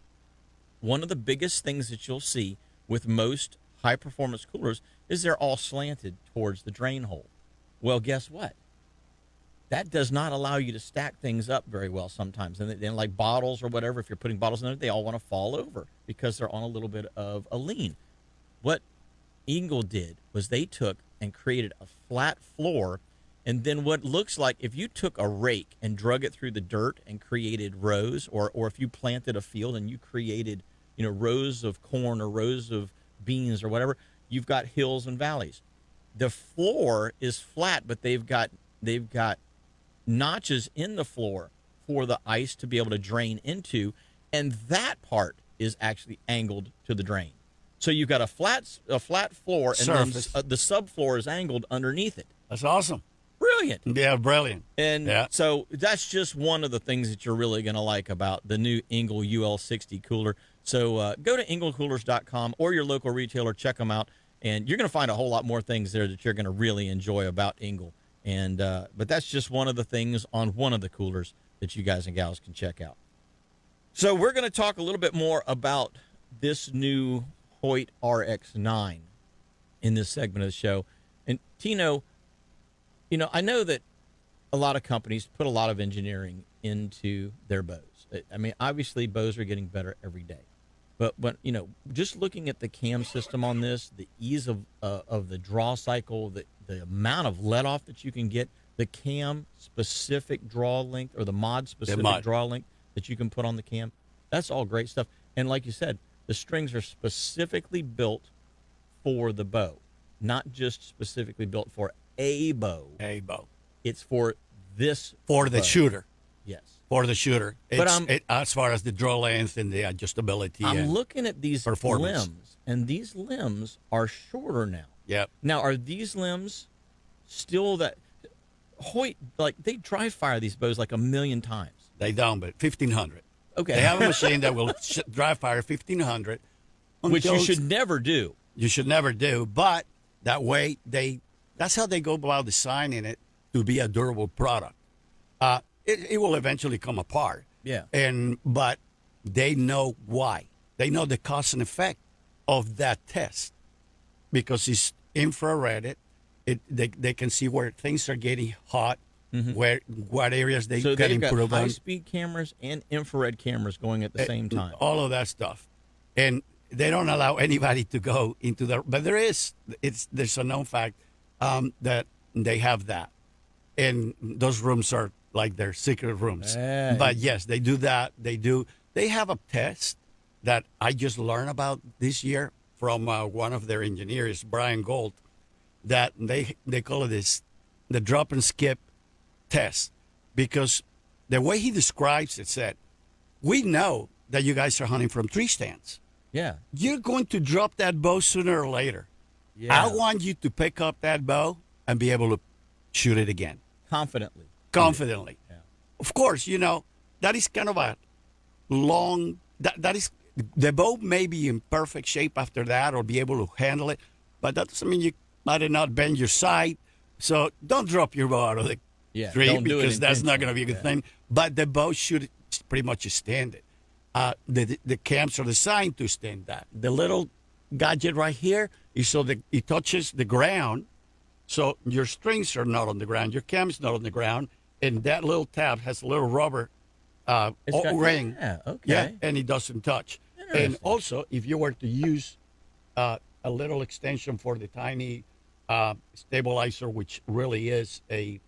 one of the biggest things that you'll see with most high performance coolers is they're all slanted towards the drain hole. Well, guess what? That does not allow you to stack things up very well sometimes. And then like bottles or whatever, if you're putting bottles in there, they all want to fall over because they're on a little bit of a lean. What Engel did was they took and created a flat floor, and then what looks like if you took a rake and drug it through the dirt and created rows, or if you planted a field and you created, rows of corn or rows of beans or whatever, you've got hills and valleys. The floor is flat, but they've got notches in the floor for the ice to be able to drain into, and that part is actually angled to the drain. So you've got a flat floor, and surface. Then the subfloor is angled underneath it. That's awesome. Brilliant. Yeah, brilliant. And so that's just one of the things that you're really going to like about the new Engel UL60 cooler. So go to engelcoolers.com or your local retailer, check them out, and you're going to find a whole lot more things there that you're going to really enjoy about Engel. And but that's just one of the things on one of the coolers that you guys and gals can check out. So we're going to talk a little bit more about this new Hoyt RX9 in this segment of the show. And Tino, I know that a lot of companies put a lot of engineering into their bows. I mean, obviously bows are getting better every day. But just looking at the cam system on this, the ease of the draw cycle, the amount of let off that you can get, the cam specific draw length or the mod specific draw length that you can put on the cam, that's all great stuff. And like you said, the strings are specifically built for the bow, not just specifically built for a bow. A bow. It's for this For the bow. shooter. Yes. For the shooter. But as far as the draw length and the adjustability. I'm and looking at these performance. limbs, and these limbs are shorter now. Yep. Now, are these limbs still that Hoyt, like they dry fire these bows like a million times? They don't, but 1,500. Okay. They have a machine that will dry fire 1,500. Which you should never do. You should never do, but that way that's how they go about designing it to be a durable product. It will eventually come apart. Yeah. But they know why. They know the cause and effect of that test because it's infrared. They can see where things are getting hot, what areas they So can they've got improve on. high-speed cameras and infrared cameras going at the same time. All of that stuff. And they don't allow anybody to go into the. But there's a known fact that they have that. And those rooms are like their secret rooms. Yeah. But yes, they do that. They have a test that I just learned about this year from one of their engineers, Brian Gold, that they call it the drop and skip test, because the way he describes it said, we know that you guys are hunting from tree stands. Yeah. You're going to drop that bow sooner or later. Yeah. I want you to pick up that bow and be able to shoot it again. Confidently. Yeah. Of course, that is kind of a long, that is, the bow may be in perfect shape after that or be able to handle it, but that doesn't mean you might not bend your sight. So don't drop your bow out of the tree, don't do it because that's not going to be a good intentionally. thing. But the bow should pretty much stand it. The cams are designed to stand that. The little gadget right here is so that it touches the ground, so your strings are not on the ground, your cam's not on the ground, and that little tab has a little rubber It's got- ring. Yeah, okay. Yeah, and it doesn't touch. And Interesting. also, if you were to use a little extension for the tiny stabilizer, which really is the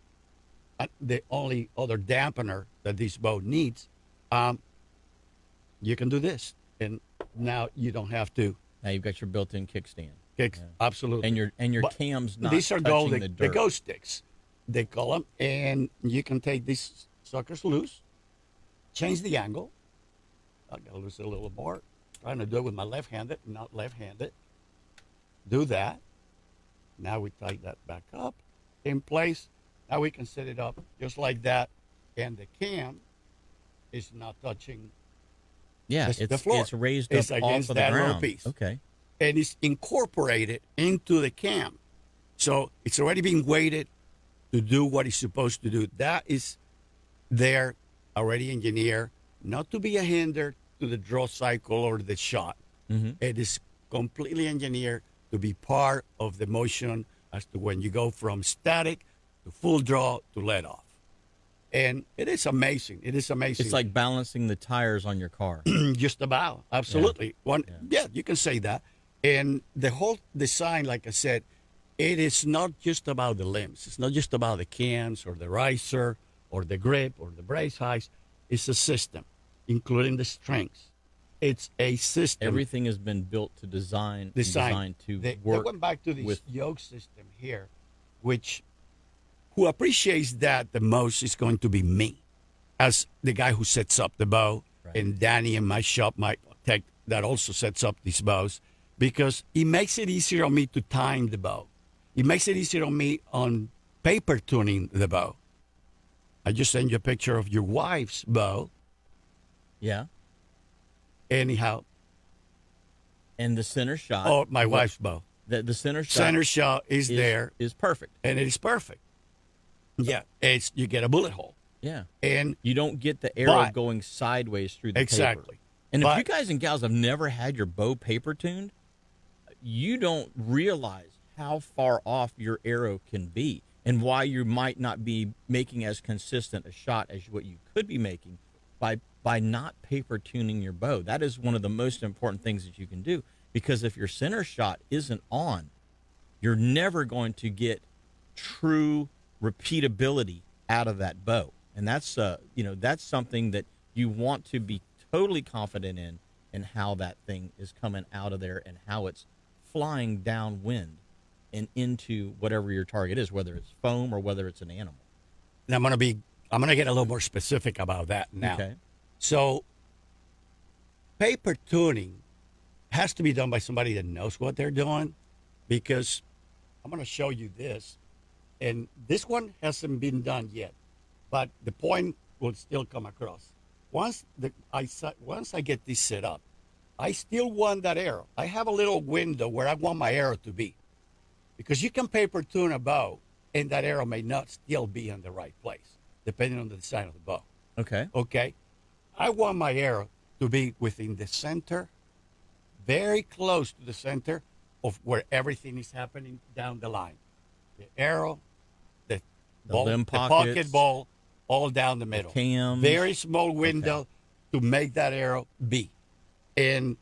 only other dampener that this bow needs, you can do this, and now you don't have to Now you've got your built-in kickstand. kick. Absolutely. And your But cam's not these are touching called the the dirt. ghost sticks, they call them, and you can take these suckers loose, change the angle. I gotta lose it a little more. Trying to do it with my left-handed, not left-handed. Do that. Now we tighten that back up in place. Now we can set it up just like that, and the cam is not touching, Yeah, the floor. it's raised It's up off against of the that little ground. piece. Okay. and it's incorporated into the cam. So it's already been weighted to do what it's supposed to do. That is there, already engineered, not to be a hinder to the draw cycle or the shot. Mm-hmm. It is completely engineered to be part of the motion as to when you go from static to full draw to let off. And it is amazing. It is amazing. It's like balancing the tires on your car. Just about. Absolutely. Yeah, you can say that. And the whole design, like I said, it is not just about the limbs. It's not just about the cams or the riser or the grip or the brace height. It's a system, including the strengths. It's a system. Everything has been built to designed to They work. went back to this with- yoke system here, which who appreciates that the most is going to be me, as the guy who sets up the bow, Right. and Danny in my shop, my tech that also sets up these bows, because it makes it easier on me to time the bow. It makes it easier on me on paper tuning the bow. I just sent you a picture of your wife's bow. Yeah. Anyhow, And the center shot. oh, my wife's bow. The center shot. Center shot is there, Is perfect. and it is perfect. Yeah, you get a bullet hole, Yeah. and You don't get the arrow But- going sideways through the exactly. paper. And if But- you guys and gals have never had your bow paper tuned, you don't realize how far off your arrow can be and why you might not be making as consistent a shot as what you could be making by not paper tuning your bow. That is one of the most important things that you can do, because if your center shot isn't on, you're never going to get true repeatability out of that bow. And that's that's something that you want to be totally confident in how that thing is coming out of there and how it's flying downwind and into whatever your target is, whether it's foam or whether it's an animal. And I'm gonna get a little more specific about that now. Okay. So, paper tuning has to be done by somebody that knows what they're doing, because I'm gonna show you this, and this one hasn't been done yet, but the point will still come across. Once I get this set up, I still want that arrow. I have a little window where I want my arrow to be, because you can paper tune a bow, and that arrow may not still be in the right place, depending on the design of the bow. Okay. Okay, I want my arrow to be within the center, very close to the center of where everything is happening down the line. The arrow, the ball, limb the pockets, pocket ball, all down the middle. cams. Very small window to make that arrow be. And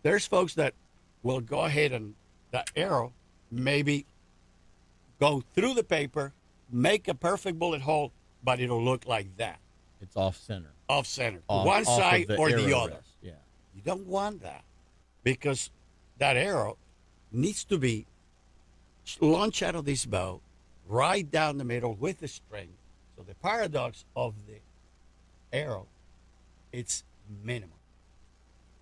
there's folks that will go ahead and that arrow maybe go through the paper, make a perfect bullet hole, but it'll look like that, It's off center. off center, Off- one off side of or the arrow other. rest. Yeah. You don't want that because that arrow needs to be launched out of this bow right down the middle with the string. So the paradox of the arrow, it's minimal.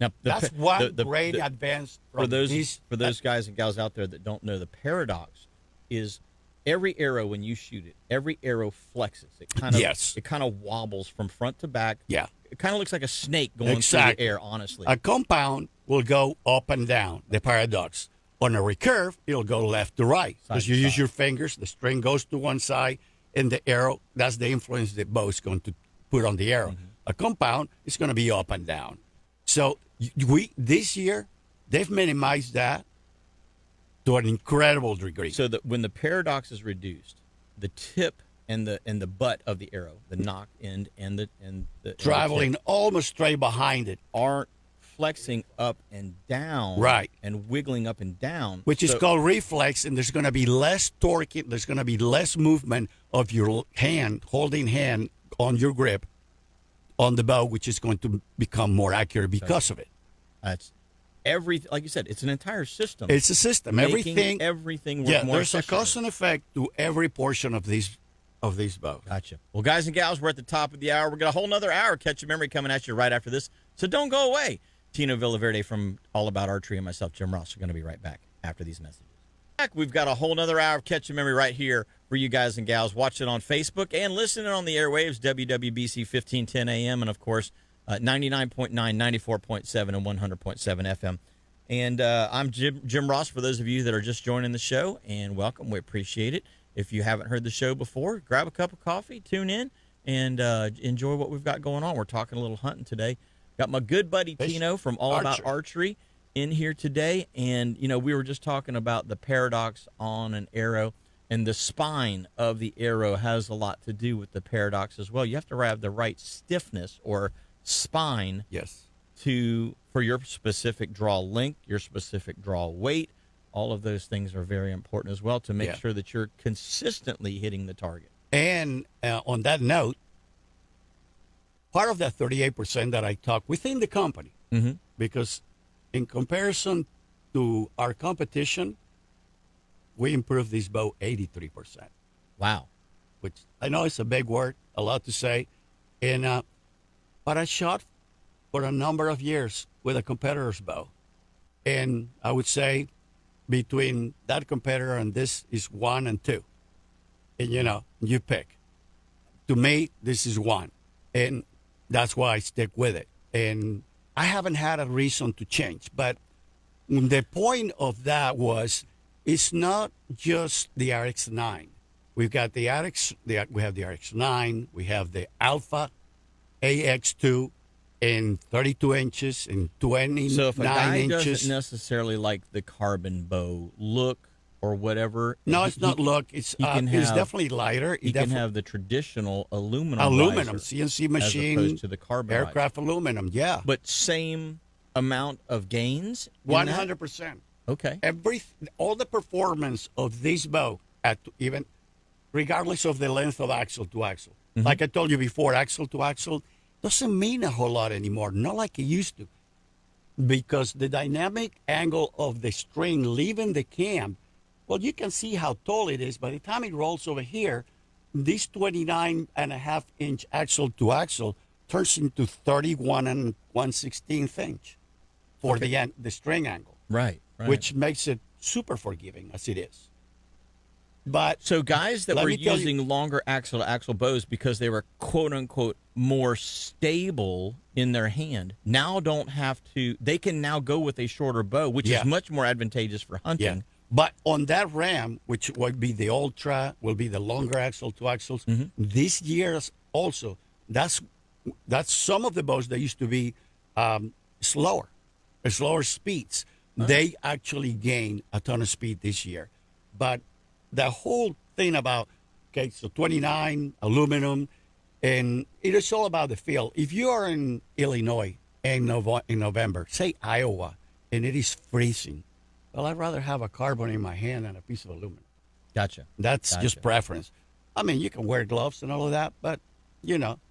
Now, That's one great advance for from those guys and gals out there that don't know. The paradox is every arrow, when you shoot it, every arrow flexes. It kind of Yes. it kind of wobbles from front to back. Yeah. It kind of looks like a snake going Exactly. through the air. Honestly, A compound will go up and down, the paradox. On a recurve, it'll go left to right. Side Because to you use side. your fingers, the string goes to one side, and the arrow, that's the influence the bow is going to put on the arrow. Mm-hmm. A compound is going to be up and down. So this year, they've minimized that to an incredible degree. so that when the paradox is reduced, the tip and the butt of the arrow, the knock end and the Traveling tip almost straight behind it, aren't flexing up and down, Right. and wiggling up and down, which is So- called reflex, and there's going to be less torque, there's going to be less movement of your hand, holding hand on your grip on the bow, which is going to become more accurate because of it. That's like you said, it's an entire system. It's a system. Making everything work Yeah, more there's a efficiently. cause and effect to every portion of these bows. Gotcha. Well, guys and gals, we're at the top of the hour. We've got a whole nother hour of Catch Your Memory coming at you right after this, so don't go away. Tino Villaverde from All About Archery and myself, Jim Ross, are going to be right back after these messages. We've got a whole nother hour of Catch Your Memory right here for you guys and gals. Watch it on Facebook and listen on the airwaves, WWBC 1510 AM, and, of course, 99.9, 94.7, and 100.7 FM. And I'm Jim Ross, for those of you that are just joining the show, and welcome. We appreciate it. If you haven't heard the show before, grab a cup of coffee, tune in, and enjoy what we've got going on. We're talking a little hunting today. Got my good buddy Tino from All About Archery in here today. And, we were just talking about the paradox on an arrow, and the spine of the arrow has a lot to do with the paradox as well. You have to have the right stiffness or spine Yes. for your specific draw length, your specific draw weight. All of those things are very important as well to make sure that you're consistently hitting the target. And on that note, part of that 38% that I talk within the company, because in comparison to our competition, we improved this bow 83%. Wow. Which I know is a big word, a lot to say. And but I shot for a number of years with a competitor's bow. And I would say between that competitor and this is 1 and 2. And, you pick. To me, this is 1. And that's why I stick with it. And I haven't had a reason to change. But the point of that was, it's not just the RX-9. We've got we have the RX-9, we have the Alpha AX2 in 32 inches and 29 inches. So if a guy doesn't necessarily like the carbon bow look or whatever, no, it's not look. It's definitely lighter. He can have the traditional aluminum riser CNC machine, as opposed to the carbon aircraft riser. aluminum. Yeah, But same amount of gains. 100%. Okay. All the performance of this bow, regardless of the length of axle to axle. Mm-hmm. Like I told you before, axle to axle doesn't mean a whole lot anymore. Not like it used to, because the dynamic angle of the string leaving the cam, well, you can see how tall it is. By the time it rolls over here, this 29.5-inch axle to axle turns into 31 and 1/16 inch for the string angle. Right. Which makes it super forgiving as it is. But so guys that let were me tell using longer axle to axle bows because they were quote unquote more stable in their hand now don't have to. They can now go with a shorter bow, which is much more advantageous for hunting. yeah. But on that Ram, which would be the Ultra, will be the longer axle to axles. This year's also, that's some of the bows that used to be slower speeds. They actually gained a ton of speed this year. But the whole thing about, so 29, aluminum, and it is all about the feel. If you are in Illinois in November, say Iowa, and it is freezing, well, I'd rather have a carbon in my hand than a piece of aluminum. Gotcha. That's just preference. I mean, you can wear gloves and all of that, but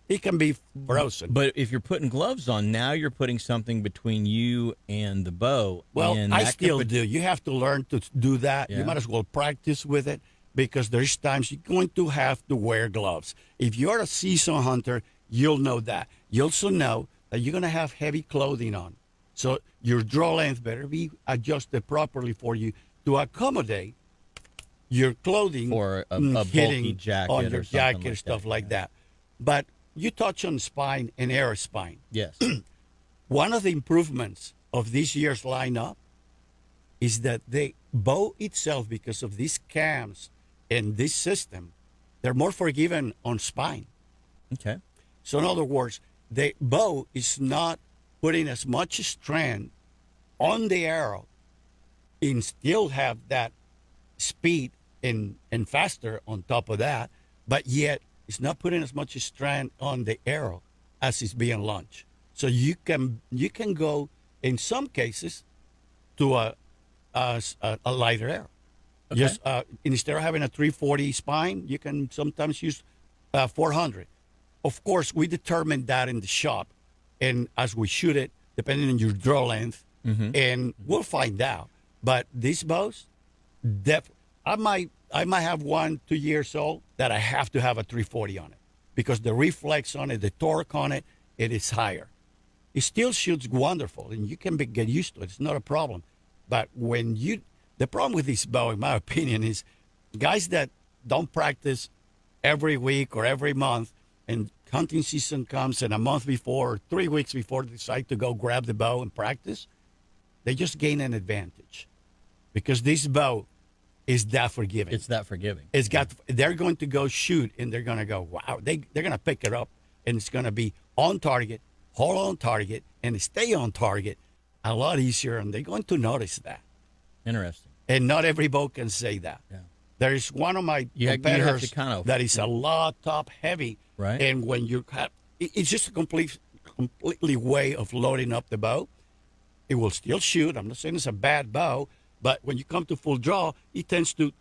it can be frozen. But if you're putting gloves on, now you're putting something between you and the bow. Well, and I that still could do. You have to learn to do that. Yeah. You might as well practice with it because there's times you're going to have to wear gloves. If you're a seasoned hunter, you'll know that. You also know that you're going to have heavy clothing on. So your draw length better be adjusted properly for you to accommodate your clothing for a hitting bulky jacket on or your something jacket like or stuff that, like yeah. that. But you touch on spine and air spine. Yes. One of the improvements of this year's lineup is that the bow itself, because of these cams and this system, they're more forgiving on spine. Okay. So in other words, the bow is not putting as much strength on the arrow and still have that speed and faster on top of that, but yet it's not putting as much strength on the arrow as it's being launched. So you can go in some cases to a lighter arrow. Okay. Just instead of having a 340 spine, you can sometimes use 400. Of course, we determine that in the shop, and as we shoot it, depending on your draw length, and we'll find out. But these bows, I might have 1 2 years old that I have to have a 340 on it because the reflex on it, the torque on it, it is higher. It still shoots wonderful, and you can get used to it. It's not a problem. But the problem with this bow, in my opinion, is guys that don't practice every week or every month, and hunting season comes, and a month before or 3 weeks before they decide to go grab the bow and practice, they just gain an advantage because this bow is that forgiving. It's that forgiving. They're going to go shoot, and they're going to go, wow. They're going to pick it up, and it's going to be on target, hold on target, and stay on target a lot easier, and they're going to notice that. Interesting. And not every bow can say that. Yeah. There's one of my You have competitors to kind of- that is a lot top heavy, Right. And when you have, it's just a completely way of loading up the bow. It will still shoot. I'm not saying it's a bad bow, but when you come to full draw, it tends to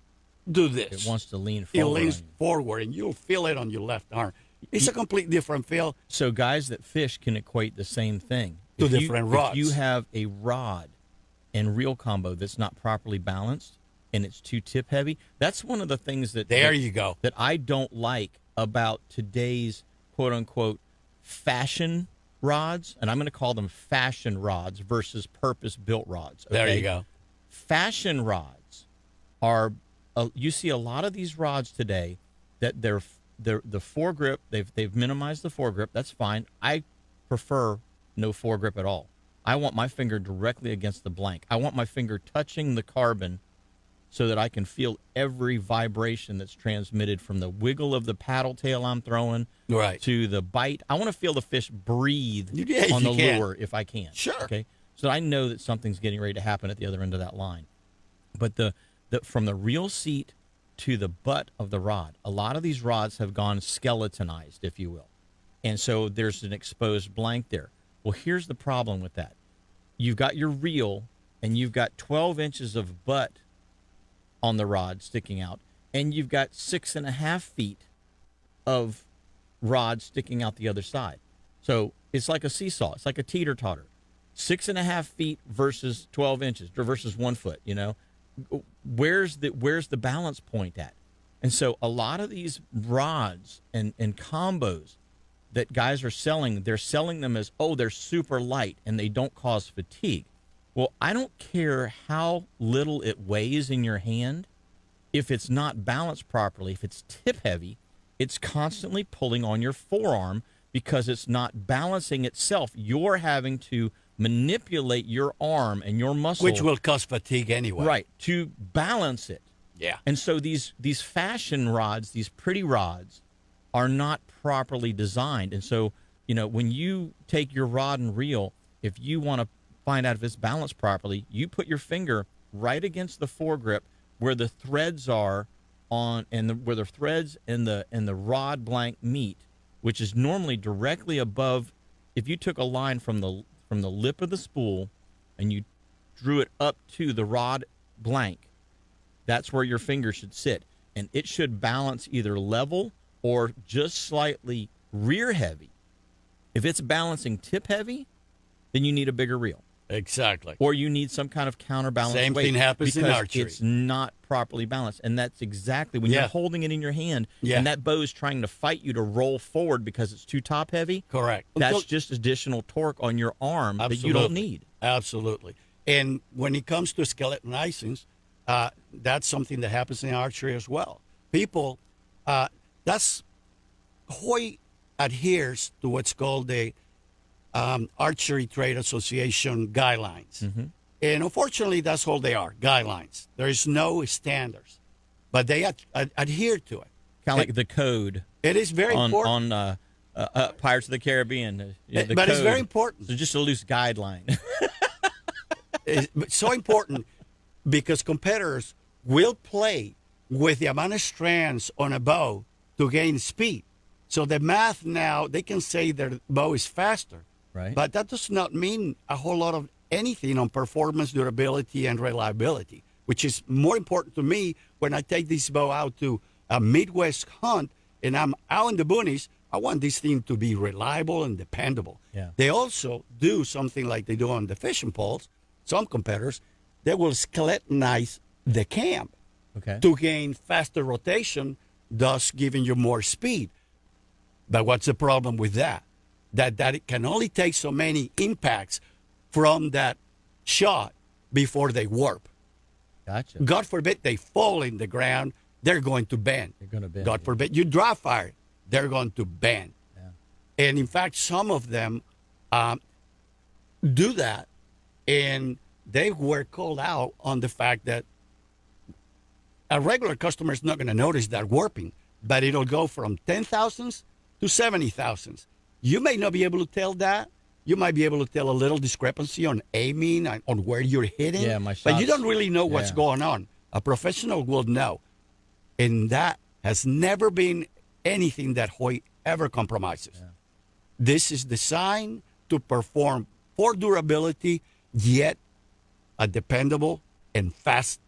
do this. It wants to lean It forward. leans on you. forward, and you'll feel it on your left arm. It's a completely different feel. So guys that fish can equate the same thing. To If you- different rods. If you have a rod and reel combo that's not properly balanced and it's too tip heavy, that's one of the things There you go. that I don't like about today's quote unquote fashion rods, and I'm going to call them fashion rods versus purpose built rods. There okay? you go. Fashion rods are you see a lot of these rods today that they're the foregrip, they've minimized the foregrip. That's fine. I prefer no foregrip at all. I want my finger directly against the blank. I want my finger touching the carbon so that I can feel every vibration that's transmitted from the wiggle of the paddle tail I'm throwing Right. to the bite. I want to feel the fish breathe Yeah, on the you can. lure if I can. Sure. Okay. So I know that something's getting ready to happen at the other end of that line. But the from the reel seat to the butt of the rod, a lot of these rods have gone skeletonized, if you will. And so there's an exposed blank there. Well, here's the problem with that. You've got your reel, and you've got 12 inches of butt on the rod sticking out, and you've got 6.5 feet of rod sticking out the other side. So it's like a seesaw. It's like a teeter-totter. 6.5 feet versus 12 inches versus 1 foot, Where's the balance point at? And so a lot of these rods and combos that guys are selling, they're selling them as, oh, they're super light and they don't cause fatigue. Well, I don't care how little it weighs in your hand. If it's not balanced properly, if it's tip heavy, it's constantly pulling on your forearm because it's not balancing itself. You're having to manipulate your arm and your muscle. Which will cause fatigue anyway. Right, to balance it. Yeah. And so these fashion rods, these pretty rods, are not properly designed. And so, when you take your rod and reel, if you want to find out if it's balanced properly, you put your finger right against the foregrip where the threads are on, and where the threads and the rod blank meet, which is normally directly above. If you took a line from the lip of the spool and you drew it up to the rod blank, that's where your finger should sit. and it should balance either level or just slightly rear heavy. If it's balancing tip heavy, then you need a bigger reel. Exactly. Or you need some kind of counterbalance Same weight thing happens in because archery. it's not properly balanced. And that's exactly when you're holding it in your hand and that bow is trying to fight you to roll forward because it's too top heavy. Correct. That's just additional torque on your arm that you don't need. Absolutely. And when it comes to skeletonizing, that's something that happens in archery as well. People, Hoyt adheres to what's called the Archery Trade Association guidelines. Mm-hmm. And unfortunately, that's all they are, guidelines. There is no standards, but they adhere to it. Kind of like the code. It is very important. On Pirates of the Caribbean. The but code. it's very important. So just a loose guideline. It's so important because competitors will play with the amount of strands on a bow to gain speed. So the math now, they can say their bow is faster. Right. But that does not mean a whole lot of anything on performance, durability, and reliability, which is more important to me when I take this bow out to a Midwest hunt and I'm out in the boonies. I want this thing to be reliable and dependable. Yeah. They also do something like they do on the fishing poles. Some competitors, they will skeletonize the camp to gain faster rotation, thus giving you more speed. But what's the problem with that? That it can only take so many impacts from that shot before they warp. Gotcha. God forbid they fall in the ground, they're going to bend. They're going to bend. God forbid you dry fire, they're going to bend. Yeah. And in fact, some of them do that, and they were called out on the fact that a regular customer is not going to notice that warping, but it'll go from 10,000s to 70,000s. You may not be able to tell that. You might be able to tell a little discrepancy on aiming, on where you're hitting. Yeah, my but you shots- don't really know what's going on. A professional will know. And that has never been anything that Hoyt ever compromises. Yeah. This is designed to perform for durability, yet a dependable and fast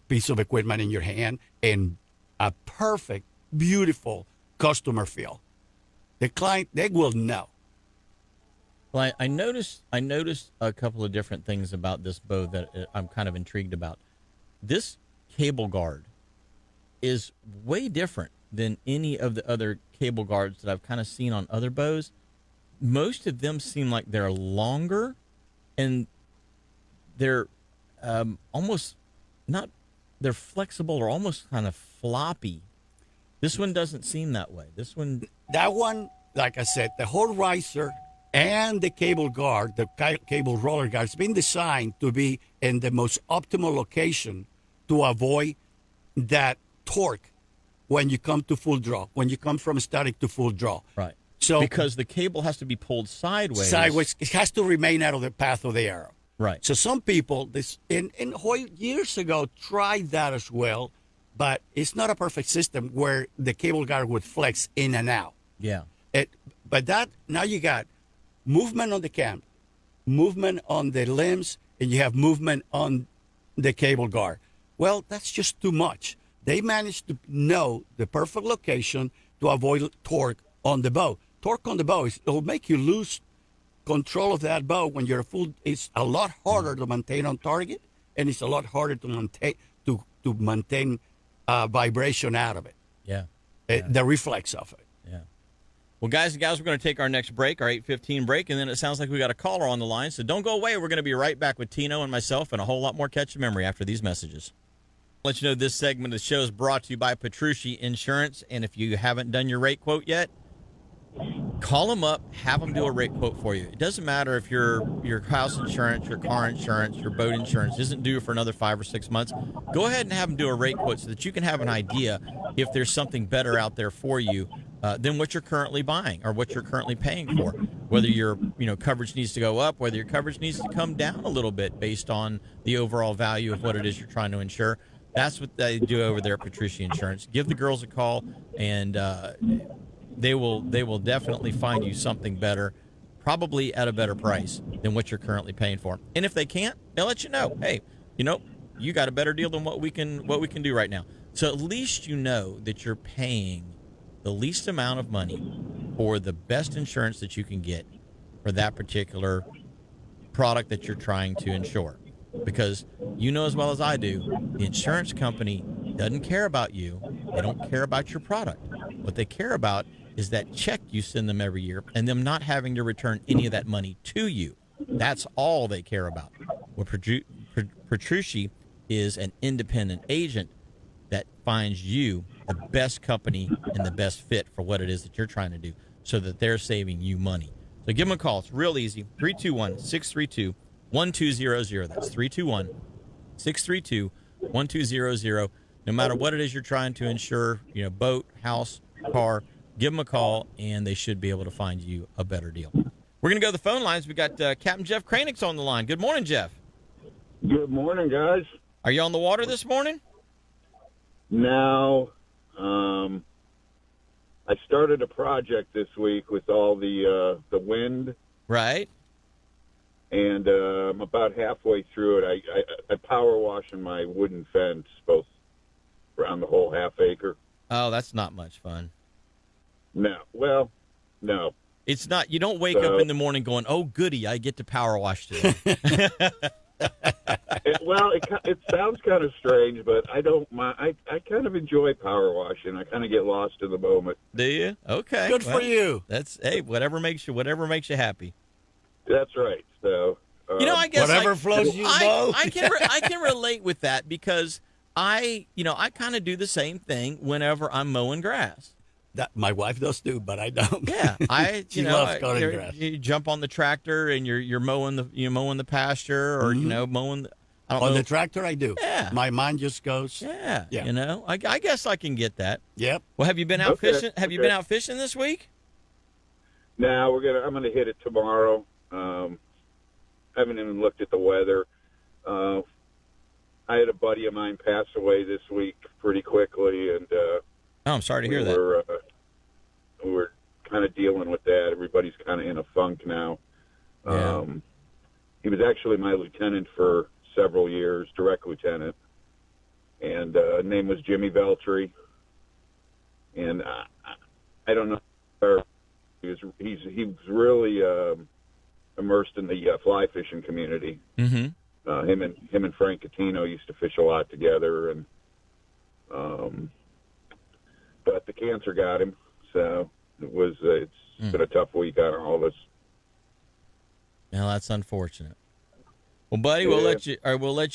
piece of equipment in your hand and a perfect, beautiful customer feel. The client, they will know. Well, I noticed a couple of different things about this bow that I'm kind of intrigued about. This cable guard is way different than any of the other cable guards that I've kind of seen on other bows. Most of them seem like they're longer and they're almost not, they're flexible or almost kind of floppy. This one doesn't seem that way. That one, like I said, the whole riser and the cable guard, the cable roller guard, has been designed to be in the most optimal location to avoid that torque when you come to full draw, when you come from static to full draw. Right. So because the cable has to be pulled sideways. It has to remain out of the path of the arrow. Right. So some people, in Hoyt years ago, tried that as well, but it's not a perfect system where the cable guard would flex in and out. Yeah. But now you got movement on the cam, movement on the limbs, and you have movement on the cable guard. Well, that's just too much. They managed to know the perfect location to avoid torque on the bow. Torque on the bow, it'll make you lose control of that bow when you're full. It's a lot harder to maintain on target, and it's a lot harder to maintain vibration out of it. Yeah. The reflex of it. Yeah. Well, guys and gals, we're going to take our next break, our 8:15 break, and then it sounds like we got a caller on the line. So don't go away. We're going to be right back with Tino and myself and a whole lot more Catch Your Memory after these messages. I'll let you know this segment of the show is brought to you by Petrucci Insurance. And if you haven't done your rate quote yet, call them up, have them do a rate quote for you. It doesn't matter if your house insurance, your car insurance, your boat insurance isn't due for another 5 or 6 months. Go ahead and have them do a rate quote so that you can have an idea if there's something better out there for you than what you're currently buying or what you're currently paying for. Whether your coverage needs to go up, whether your coverage needs to come down a little bit based on the overall value of what it is you're trying to insure. That's what they do over there at Petrucci Insurance. Give the girls a call, and they will definitely find you something better, probably at a better price than what you're currently paying for. And if they can't, they'll let you know. Hey, you got a better deal than what we can do right now. So at least you know that you're paying the least amount of money for the best insurance that you can get for that particular product that you're trying to insure. Because you know as well as I do, the insurance company doesn't care about you. They don't care about your product. What they care about is that check you send them every year and them not having to return any of that money to you. That's all they care about. Well, Petrucci is an independent agent that finds you the best company and the best fit for what it is that you're trying to do so that they're saving you money. So give them a call. It's real easy. 321-632-1200. That's 321-632-1200. No matter what it is you're trying to insure, boat, house, car, give them a call, and they should be able to find you a better deal. We're going to go to the phone lines. We got Captain Jeff Kranick's on the line. Good morning, Jeff. Good morning, guys. Are you on the water this morning? Now, I started a project this week with all the wind, Right. and I'm about halfway through it. I power washing my wooden fence, both around the whole half acre. Oh, that's not much fun. No. It's not. You don't wake up in the morning going, "Oh, goody, I get to power wash today." It sounds kind of strange, but I don't mind. I kind of enjoy power washing. I kind of get lost in the moment. Do you? Okay. Good for you. That's whatever makes you happy. That's right. So I guess Whatever floats your boat. I can relate with that because I kind of do the same thing whenever I'm mowing grass. That my wife does too, but I don't. Yeah, She loves cutting grass. You jump on the tractor and you're mowing the pasture or mowing. I don't know. The tractor, I do. Yeah. My mind just goes. Yeah. Yeah. I guess I can get that. Yep. Well, have you been out Okay, fishing? Have you been out fishing this week? now I'm gonna hit it tomorrow. I haven't even looked at the weather. I had a buddy of mine pass away this week pretty quickly, and Oh, I'm sorry to hear that. We're kind of dealing with that. Everybody's kind of in a funk now. Yeah. He was actually my lieutenant for several years, direct lieutenant, and name was Jimmy Veltri. And I don't know. He's really immersed in the fly fishing community. Mm-hmm. Him and Frank Catino used to fish a lot together, and but the cancer got him, so it's been a tough week on all of us. Now that's unfortunate. Well, buddy, we'll let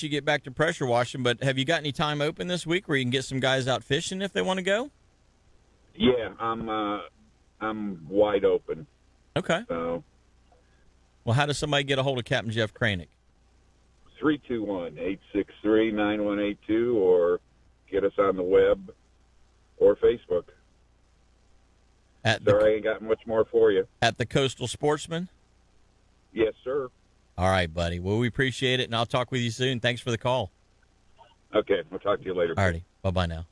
you get back to pressure washing. But have you got any time open this week where you can get some guys out fishing if they want to go? Yeah, I'm wide open. Okay. So Well, how does somebody get a hold of Captain Jeff Kranick? 321-863-9182, or get us on the web or Facebook. Sorry, I ain't got much more for you. At the Coastal Sportsman? Yes, sir. All right, buddy. Well, we appreciate it, and I'll talk with you soon. Thanks for the call. Okay, we'll talk to you later. All righty. Bye-bye now.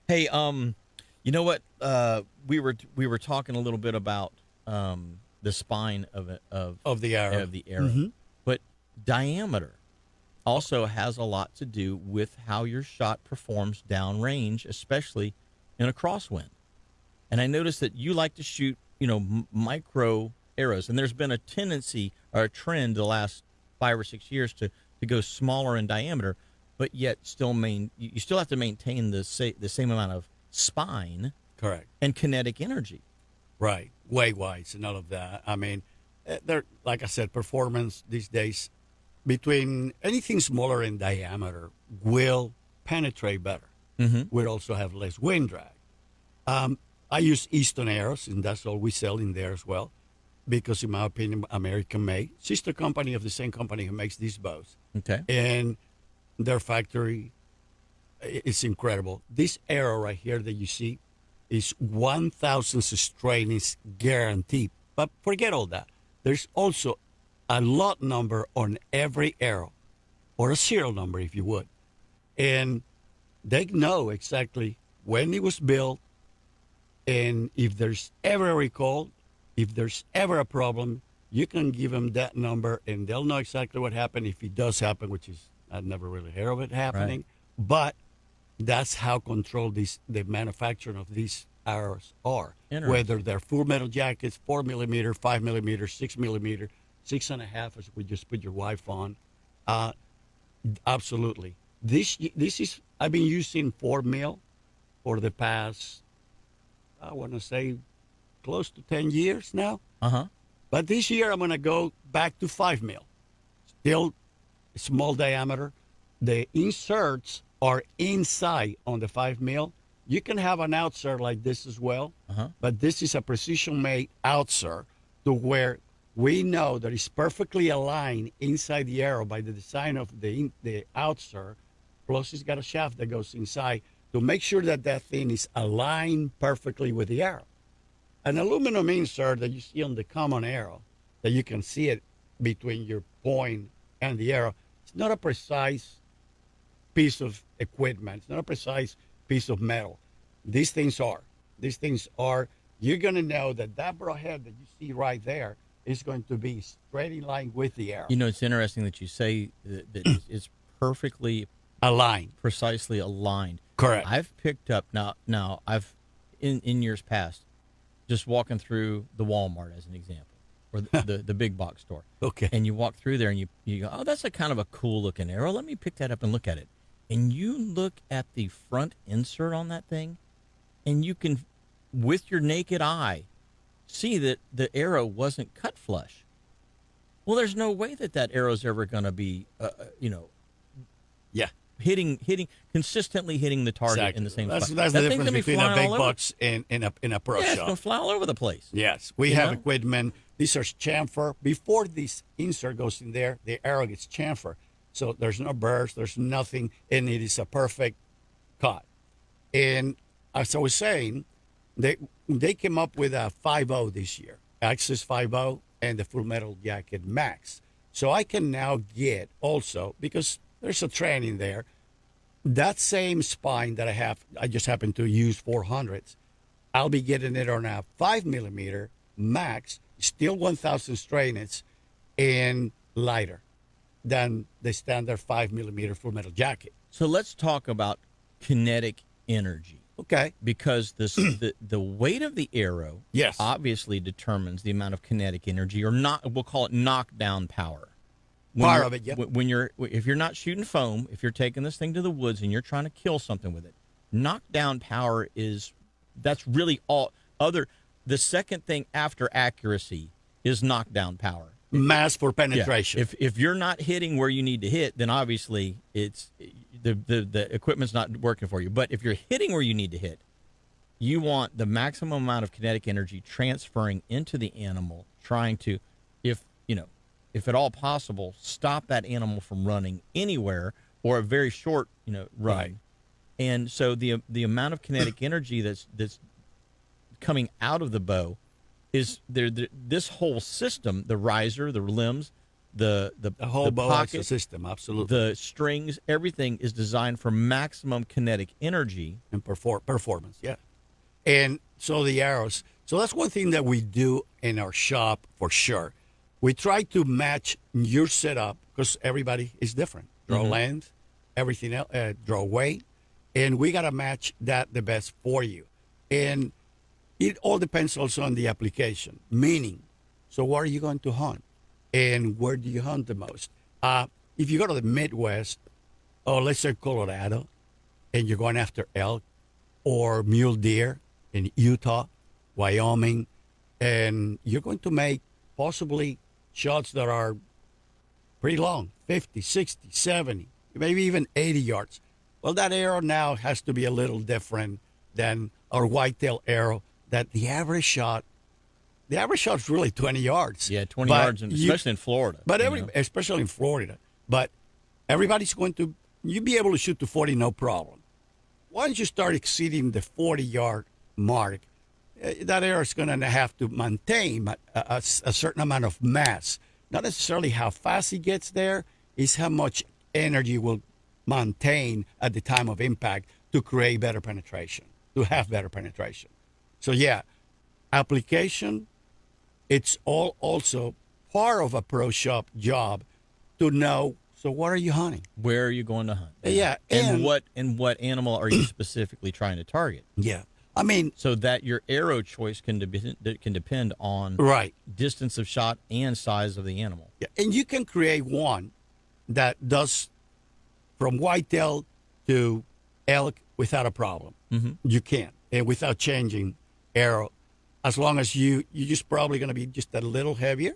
Hey, you know what? We were talking a little bit about the spine of the arrow. Mm-hmm. But diameter also has a lot to do with how your shot performs downrange, especially in a crosswind. And I noticed that you like to shoot, micro arrows, and there's been a tendency or a trend the last 5 or 6 years to go smaller in diameter, but yet you still have to maintain the same amount of spine, correct, and kinetic energy. Right, weight-wise and all of that. I mean, they're, like I said, performance these days between anything smaller in diameter will penetrate better. Mm-hmm. We'll also have less wind drag. I use Easton arrows, and that's all we sell in there as well, because in my opinion, American-made, sister company of the same company who makes these bows. Okay. And their factory is incredible. This arrow right here that you see is 1,000 strain is guaranteed. But forget all that. There's also a lot number on every arrow, or a serial number if you would. And they know exactly when it was built, and if there's ever a recall, if there's ever a problem, you can give them that number, and they'll know exactly what happened if it does happen, which is I've never really heard of it happening. Right. But That's how controlled the manufacturing of these arrows are. Interesting. Whether they're full metal jackets, 4mm, 5mm, 6mm, 6.5, as we just put your wife on. Absolutely. This is, I've been using 4mm for the past, I want to say, close to 10 years now. Uh-huh. But this year I'm going to go back to 5mm. Still small diameter. The inserts are inside on the 5mm. You can have an outsert like this as well, but this is a precision-made outsert to where we know that it's perfectly aligned inside the arrow by the design of the outsert. Plus, it's got a shaft that goes inside to make sure that that thing is aligned perfectly with the arrow. An aluminum insert that you see on the common arrow, that you can see it between your point and the arrow, it's not a precise piece of equipment. It's not a precise piece of metal. These things are. These things are. You're going to know that that broadhead that you see right there is going to be straight in line with the arrow. You know, it's interesting that you say that it's perfectly aligned, precisely aligned. Correct. I've picked up now. I've in years past, just walking through the Walmart as an example, or the big box store. Okay. And you walk through there and you go, oh, that's a kind of a cool looking arrow. Let me pick that up and look at it. And you look at the front insert on that thing, and you can, with your naked eye, see that the arrow wasn't cut flush. Well, there's no way that arrow's ever going to be, yeah, consistently hitting the target exactly. in the same That's spot. the That thing's difference gonna be between a flying big all box and in a pro Yeah, it's shop. going to fly all over the place. Yes, we You have know? equipment. These are chamfer. Before this insert goes in there, the arrow gets chamfer. So there's no burst, there's nothing, and it is a perfect cut. And as I was saying, they came up with a 5.0 this year, Access 5.0 and the Full Metal Jacket Max. So I can now get also, because there's a trend in there, that same spine that I have, I just happen to use 400s. I'll be getting it on a 5mm Max, still 1,000 straightness, and lighter than the standard 5mm Full Metal Jacket. So let's talk about kinetic energy. Okay. Because the weight of the arrow Yes. obviously determines the amount of kinetic energy, or we'll call it knockdown power. Part of it, yep. If you're not shooting foam, if you're taking this thing to the woods and you're trying to kill something with it, knockdown power that's really all other. The second thing after accuracy is knockdown power. Mass for penetration. Yeah. If you're not hitting where you need to hit, then obviously it's the equipment's not working for you. But if you're hitting where you need to hit, you want the maximum amount of kinetic energy transferring into the animal, trying to, if at all possible, stop that animal from running anywhere, or a very short run. Right. And so the amount of kinetic energy that's coming out of the bow is this whole system, the riser, the limbs, the whole bow pocket system, absolutely. the strings, everything is designed for maximum kinetic energy and performance, yeah. And so the arrows. So that's one thing that we do in our shop for sure. We try to match your setup because everybody is different. Draw length, everything else, draw weight, and we got to match that the best for you. And it all depends also on the application, meaning, so where are you going to hunt? And where do you hunt the most? If you go to the Midwest, or let's say Colorado, and you're going after elk or mule deer in Utah, Wyoming, and you're going to make possibly shots that are pretty long, 50, 60, 70, maybe even 80 yards. Well, that arrow now has to be a little different than our whitetail arrow, that the average shot is really 20 yards. Yeah, 20 yards, especially in Florida. But especially in Florida. But everybody's going to, you'll be able to shoot to 40, no problem. Once you start exceeding the 40-yard mark, that arrow is going to have to maintain a certain amount of mass. Not necessarily how fast he gets there, is how much energy will maintain at the time of impact to create better penetration, to have better penetration. So yeah, application, it's all also part of a pro shop job to know So what are you hunting? Where are you going to hunt? Yeah, and what animal are you specifically trying to target? Yeah, I mean, So that your arrow choice can depend on right. distance of shot and size of the animal. Yeah, and you can create one that does from whitetail to elk without a problem. Mm-hmm. You can, and without changing arrow, as long as you're just probably going to be just a little heavier,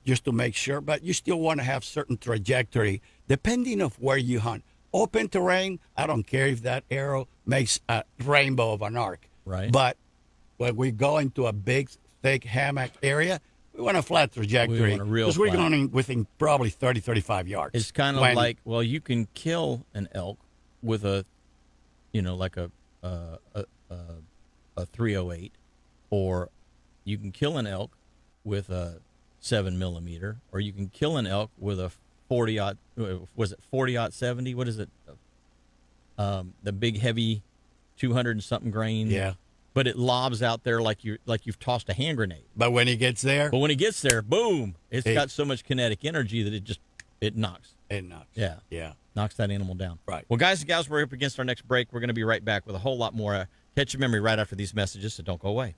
just to make sure. But you still want to have certain trajectory depending of where you hunt. Open terrain, I don't care if that arrow makes a rainbow of an arc. Right. But when we go into a big, thick hammock area, we want a flat trajectory. We want a real because we're flat. going within probably 30, 35 yards. It's kind of like, well, you can kill an elk with a, like a 308, or you can kill an elk with a 7mm, or you can kill an elk with a 40-70? What is it? The big heavy 200 and something grain. Yeah. But it lobs out there like you've tossed a hand grenade. But when he gets there, Boom! It's got so much kinetic energy that it knocks. it knocks. Yeah. Yeah. Knocks that animal down. Right. Well, guys and gals, we're up against our next break. We're going to be right back with a whole lot more Catch Your Memory right after these messages, so don't go away.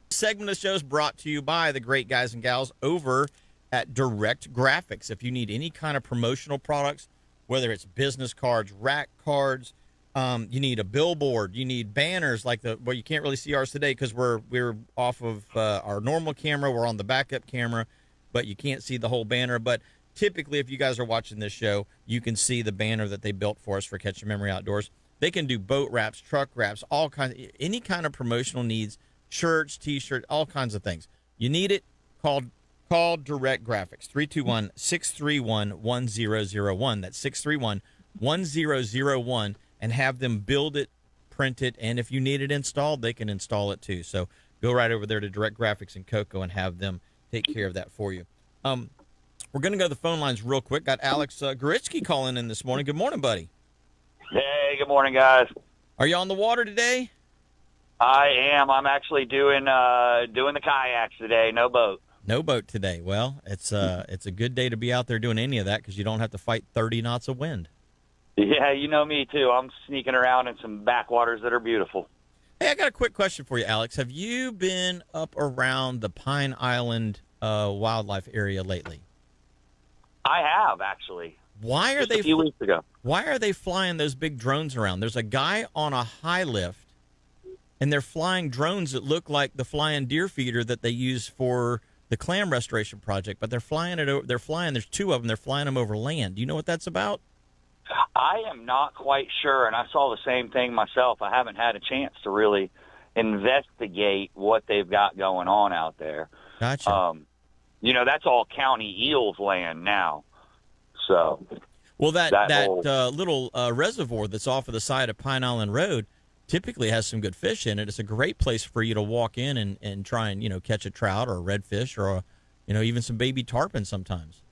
This segment of the show is brought to you by the great guys and gals over at Direct Graphics. If you need any kind of promotional products, whether it's business cards, rack cards, you need a billboard, you need banners like well, you can't really see ours today because we're off of our normal camera. We're on the backup camera, but you can't see the whole banner. But typically, if you guys are watching this show, you can see the banner that they built for us for Catch Your Memory Outdoors. They can do boat wraps, truck wraps, all kinds, any kind of promotional needs, shirts, T-shirts, all kinds of things. You need it, call Direct Graphics, 321-631-1001. That's 631-1001, and have them build it, print it, and if you need it installed, they can install it too. So go right over there to Direct Graphics in Cocoa and have them take care of that for you. We're going to go to the phone lines real quick. Got Alex Goritsky calling in this morning. Good morning, buddy. Hey, good morning, guys. Are you on the water today? I am. I'm actually doing the kayaks today. No boat. No boat today. Well, it's a good day to be out there doing any of that because you don't have to fight 30 knots of wind. Yeah, you know me too. I'm sneaking around in some backwaters that are beautiful. Hey, I got a quick question for you, Alex. Have you been up around the Pine Island wildlife area lately? I have, actually. Why are Just they a few weeks ago. Why are they flying those big drones around? There's a guy on a high lift, and they're flying drones that look like the flying deer feeder that they use for the clam restoration project. But they're flying it. There's two of them. They're flying them over land. Do you know what that's about? I am not quite sure, and I saw the same thing myself. I haven't had a chance to really investigate what they've got going on out there. Gotcha. That's all county eels land now. So, well, that whole little reservoir that's off of the side of Pine Island Road typically has some good fish in it. It's a great place for you to walk in and try and catch a trout or a redfish or even some baby tarpon sometimes.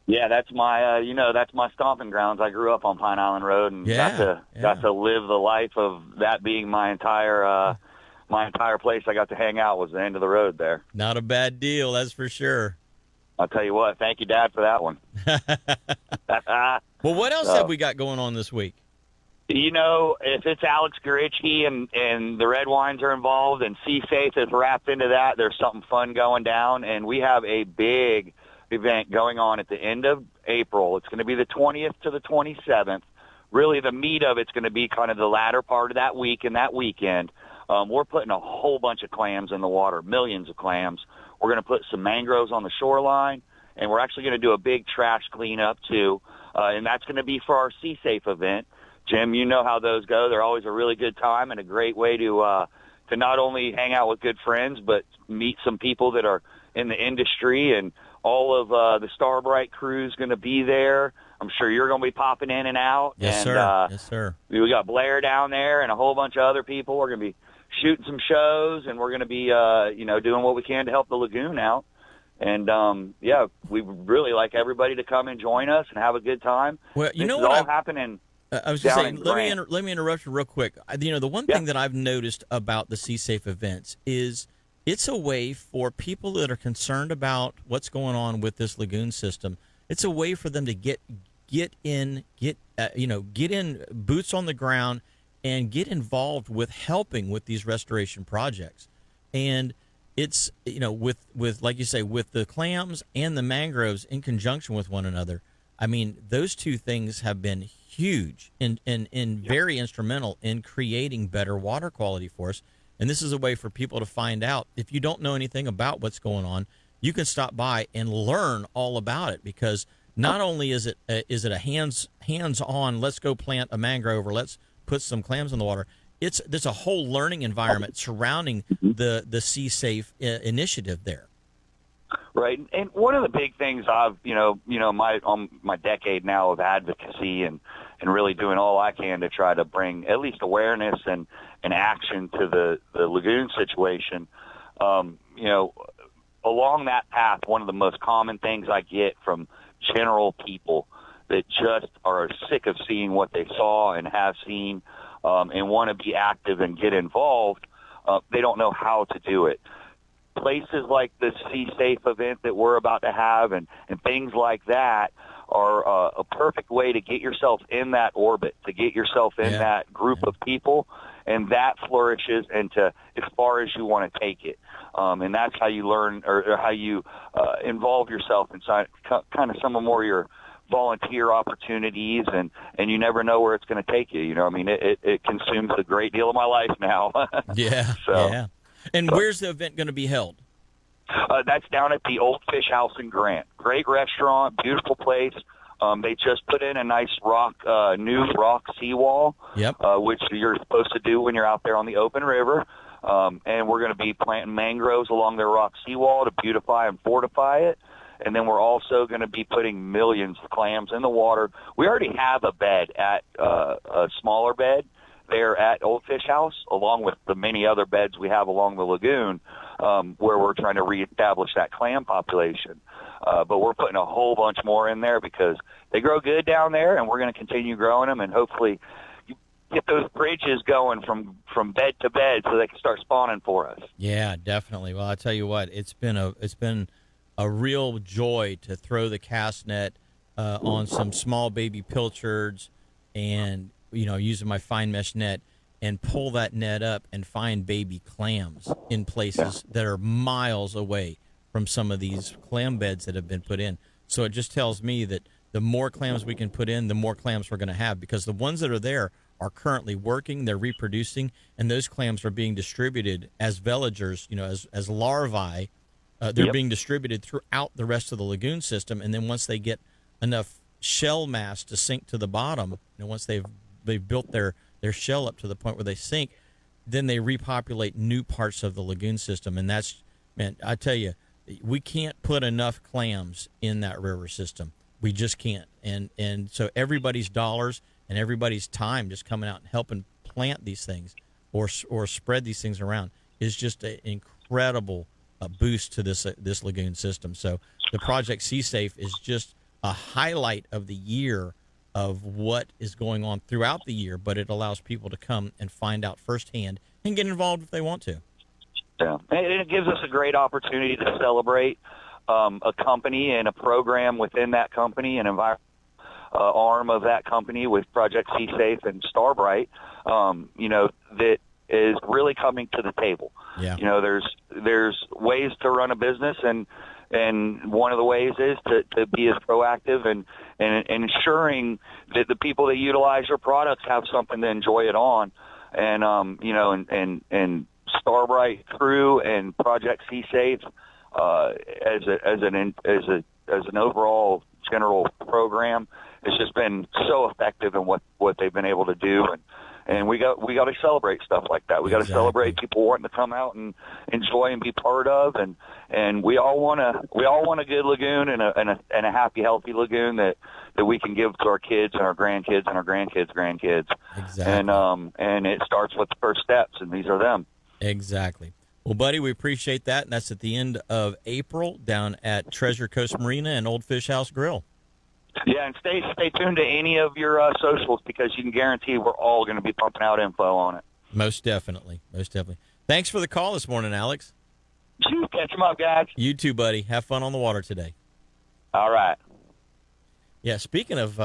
Yeah, that's my that's my stomping grounds. I grew up on Pine Island Road and got to live the life of that being my entire place. I got to hang out was the end of the road there. Not a bad deal, that's for sure. I'll tell you what, thank you, Dad, for that one. Well, what else have we got going on this week? If it's Alex Goritsky and the Red Wines are involved and Sea Faith is wrapped into that, there's something fun going down. And we have a big event going on at the end of April. It's going to be the 20th to the 27th. Really, the meat of it's going to be kind of the latter part of that week and that weekend. We're putting a whole bunch of clams in the water, millions of clams. We're going to put some mangroves on the shoreline, and we're actually going to do a big trash cleanup, too. And that's going to be for our Sea Safe event. Jim, you know how those go. They're always a really good time and a great way to not only hang out with good friends, but meet some people that are in the industry. And all of the Starbright crew's going to be there. I'm sure you're going to be popping in and out. Yes, and, sir. Yes, sir. We got Blair down there and a whole bunch of other people. We're going to be shooting some shows, and we're going to be, doing what we can to help the Lagoon out. And, we really like everybody to come and join us and have a good time. Well, this is all happening. I was going to say, Grant. let me interrupt you real quick. The one thing that I've noticed about the Sea Safe events is it's a way for people that are concerned about what's going on with this lagoon system. It's a way for them to get get in boots on the ground and get involved with helping with these restoration projects. And it's, with like you say, with the clams and the mangroves in conjunction with one another, I mean, those two things have been huge and very instrumental in creating better water quality for us. And this is a way for people to find out. If you don't know anything about what's going on, you can stop by and learn all about it, because not only is it a hands-on, let's go plant a mangrove or let's put some clams in the water. There's a whole learning environment surrounding the Sea Safe initiative there. Right, and one of the big things I've, my decade now of advocacy and really doing all I can to try to bring at least awareness and action to the lagoon situation. Along that path, one of the most common things I get from general people that just are sick of seeing what they saw and have seen, and want to be active and get involved, they don't know how to do it. Places like the Sea Safe event that we're about to have and things like that are a perfect way to get yourself in that orbit, to get yourself in that group of people, and that flourishes into as far as you want to take it. And that's how you learn or how you involve yourself inside kind of some of more your volunteer opportunities, and you never know where it's going to take you. It consumes a great deal of my life now. Yeah. And where's the event going to be held? That's down at the Old Fish House in Grant. Great restaurant, beautiful place. They just put in a nice new rock seawall, which you're supposed to do when you're out there on the open river. And we're going to be planting mangroves along their rock seawall to beautify and fortify it. And then we're also going to be putting millions of clams in the water. We already have a bed at a smaller bed there at Old Fish House, along with the many other beds we have along the lagoon, where we're trying to reestablish that clam population. But we're putting a whole bunch more in there because they grow good down there, and we're going to continue growing them, and hopefully get those bridges going from bed to bed so they can start spawning for us. Yeah, definitely. Well, I tell you what, it's been a real joy to throw the cast net on some small baby pilchards and, using my fine mesh net and pull that net up and find baby clams in places that are miles away from some of these clam beds that have been put in. So it just tells me that the more clams we can put in, the more clams we're going to have, because the ones that are there are currently working, they're reproducing, and those clams are being distributed as veligers, as larvae. They're being distributed throughout the rest of the lagoon system, and then once they get enough shell mass to sink to the bottom, once they've built their shell up to the point where they sink, then they repopulate new parts of the lagoon system. And that's, man, I tell you, we can't put enough clams in that river system. We just can't. And so everybody's dollars and everybody's time just coming out and helping plant these things or spread these things around is just an incredible boost to this lagoon system. So the Project Sea Safe is just a highlight of the year of what is going on throughout the year, but it allows people to come and find out firsthand and get involved if they want to. Yeah, and it gives us a great opportunity to celebrate a company and a program within that company, an environmental arm of that company with Project Sea Safe and Starbright, that is really coming to the table. Yeah. There's ways to run a business, and one of the ways is to be as proactive and ensuring that the people that utilize your products have something to enjoy it on. And and Starbright crew and Project Sea Safe as an overall general program, it's just been so effective in what they've been able to do, and we got to celebrate stuff like that. We got to celebrate people wanting to come out and enjoy and be part of, and we all want a good lagoon and a happy, healthy lagoon that we can give to our kids and our grandkids and our grandkids' grandkids. Exactly. And it starts with the first steps, and these are them. Exactly. Well, buddy, we appreciate that, and that's at the end of April down at Treasure Coast Marina and Old Fish House Grill. Yeah, and stay tuned to any of your socials, because you can guarantee we're all going to be pumping out info on it. Most definitely. Thanks for the call this morning, Alex. Catch them up, guys. You too, buddy. Have fun on the water today. All right. Yeah, speaking of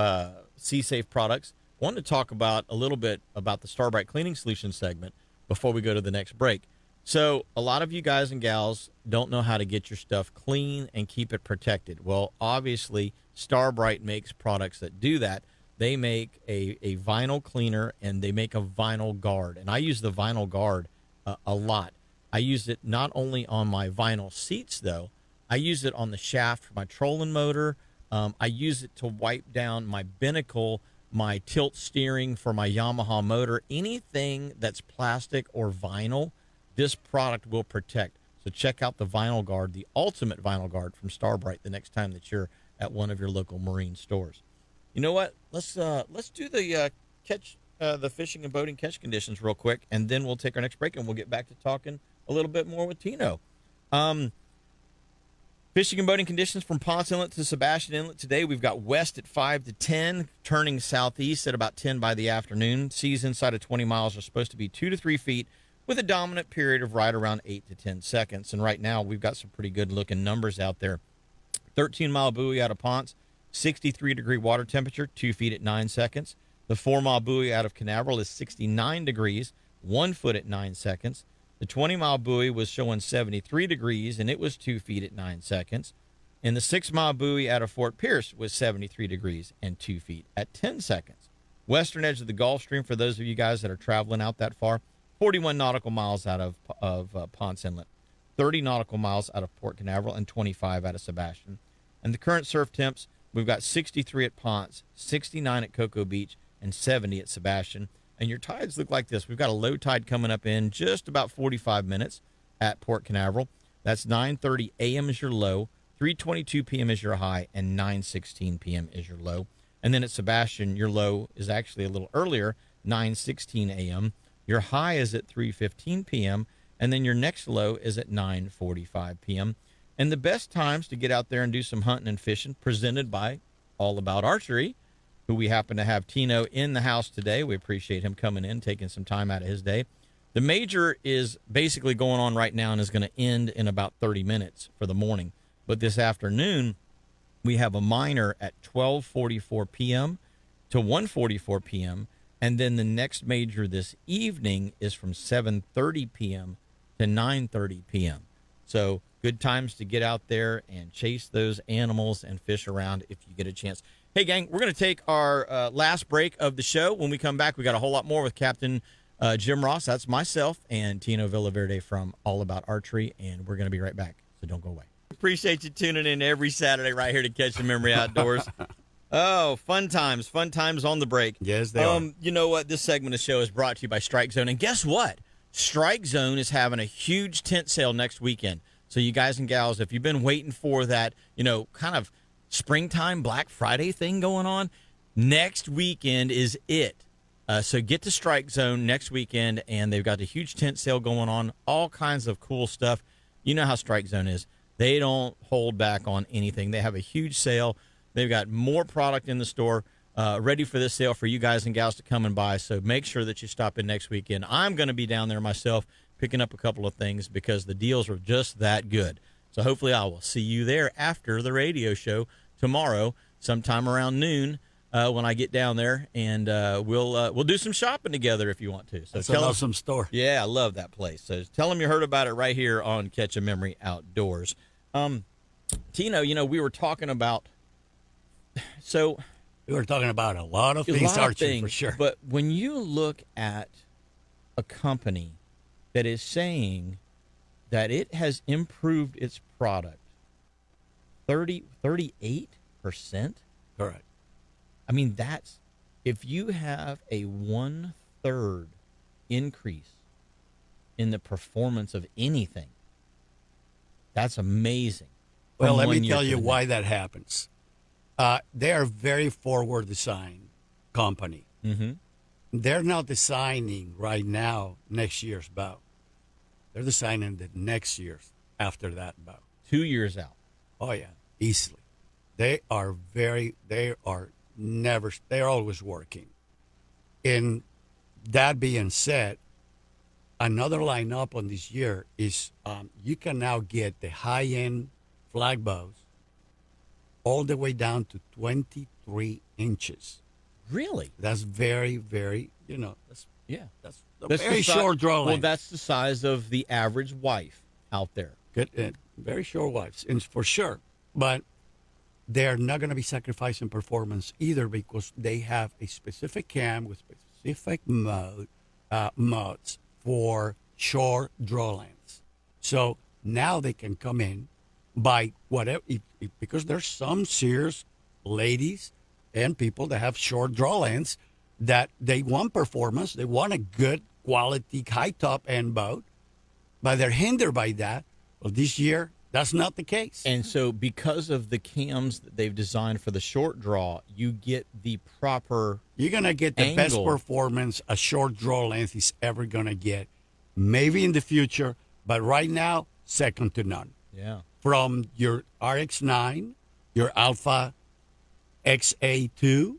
Sea-Safe products, I wanted to talk about a little bit about the Starbright Cleaning Solutions segment before we go to the next break. So a lot of you guys and gals don't know how to get your stuff clean and keep it protected. Well, obviously, Starbright makes products that do that. They make a vinyl cleaner and they make a vinyl guard. And I use the vinyl guard a lot. I use it not only on my vinyl seats, though. I use it on the shaft for my trolling motor. I use it to wipe down my binnacle, my tilt steering for my Yamaha motor. Anything that's plastic or vinyl, this product will protect. So check out the vinyl guard, the ultimate vinyl guard from Starbright the next time that you're at one of your local marine stores. You know what? Let's do the the fishing and boating catch conditions real quick, and then we'll take our next break and we'll get back to talking a little bit more with Tino. Fishing and boating conditions from Ponce Inlet to Sebastian Inlet today. We've got west at 5 to 10, turning southeast at about 10 by the afternoon. Seas inside of 20 miles are supposed to be 2 to 3 feet with a dominant period of right around 8 to 10 seconds. And right now we've got some pretty good looking numbers out there. 13-mile buoy out of Ponce, 63-degree water temperature, 2 feet at 9 seconds. The 4-mile buoy out of Canaveral is 69 degrees, 1 foot at 9 seconds. The 20-mile buoy was showing 73 degrees, and it was 2 feet at 9 seconds. And the 6-mile buoy out of Fort Pierce was 73 degrees and 2 feet at 10 seconds. Western edge of the Gulf Stream, for those of you guys that are traveling out that far, 41 nautical miles out of Ponce Inlet, 30 nautical miles out of Port Canaveral, and 25 out of Sebastian. And the current surf temps, we've got 63 at Ponce, 69 at Cocoa Beach, and 70 at Sebastian. And your tides look like this. We've got a low tide coming up in just about 45 minutes at Port Canaveral. That's 9:30 a.m. is your low, 3:22 p.m. is your high, and 9:16 p.m. is your low. And then at Sebastian, your low is actually a little earlier, 9:16 a.m. Your high is at 3:15 p.m., and then your next low is at 9:45 p.m. And the best times to get out there and do some hunting and fishing, presented by All About Archery, who we happen to have Tino in the house today. We appreciate him coming in, taking some time out of his day. The major is basically going on right now and is going to end in about 30 minutes for the morning. But this afternoon, we have a minor at 12:44 p.m. to 1:44 p.m., and then the next major this evening is from 7:30 p.m. to 9:30 p.m. So good times to get out there and chase those animals and fish around if you get a chance. Hey, gang, we're going to take our last break of the show. When we come back, we got a whole lot more with Captain Jim Ross. That's myself and Tino Villaverde from All About Archery, and we're going to be right back, so don't go away. Appreciate you tuning in every Saturday right here to Catch the Memory Outdoors. Oh, fun times on the break. Yes, they are. You know what? This segment of the show is brought to you by Strike Zone, and guess what? Strike Zone is having a huge tent sale next weekend. So you guys and gals, if you've been waiting for that, kind of springtime Black Friday thing going on, next weekend is it. So get to Strike Zone next weekend, and they've got a huge tent sale going on, all kinds of cool stuff. You know how Strike Zone is. They don't hold back on anything. They have a huge sale. They've got more product in the store ready for this sale for you guys and gals to come and buy. So make sure that you stop in next weekend. I'm going to be down there myself picking up a couple of things because the deals are just that good. So hopefully I will see you there after the radio show tomorrow, sometime around noon, when I get down there, and we'll do some shopping together if you want to. So That's an awesome store. Yeah, I love that place. So tell them you heard about it right here on Catch a Memory Outdoors. Tino, we were talking about. So we were talking about a lot of things, archery, for sure. But when you look at a company that is saying that it has improved its product 38%. Correct. I mean, that's, if you have a 1/3 increase in the performance of anything, that's amazing. Well, let me tell you why that happens. They are a very forward design company. Mm-hmm. They're not designing right now next year's bow. They're designing the next year's after that bow. 2 years out. Oh, yeah, easily. They are always working. And that being said, another lineup on this year is you can now get the high-end flag bows all the way down to 23 inches. Really? That's very, very, that's Yeah. that's a That's very the si- short draw Well, length. that's the size of the average wife out there. Good, very short wives, and for sure. But they're not going to be sacrificing performance either because they have a specific cam with specific modes for short draw lengths. So now they can come in by whatever, because there's some serious ladies and people that have short draw lengths that they want performance, they want a good quality high top end boat, but they're hindered by that. Well, this year, that's not the case. And so because of the cams that they've designed for the short draw, you get the proper You're going to get the best angle. performance a short draw length is ever going to get. Maybe in the future, but right now, second to none. Yeah. From your RX-9, your Alpha XA2,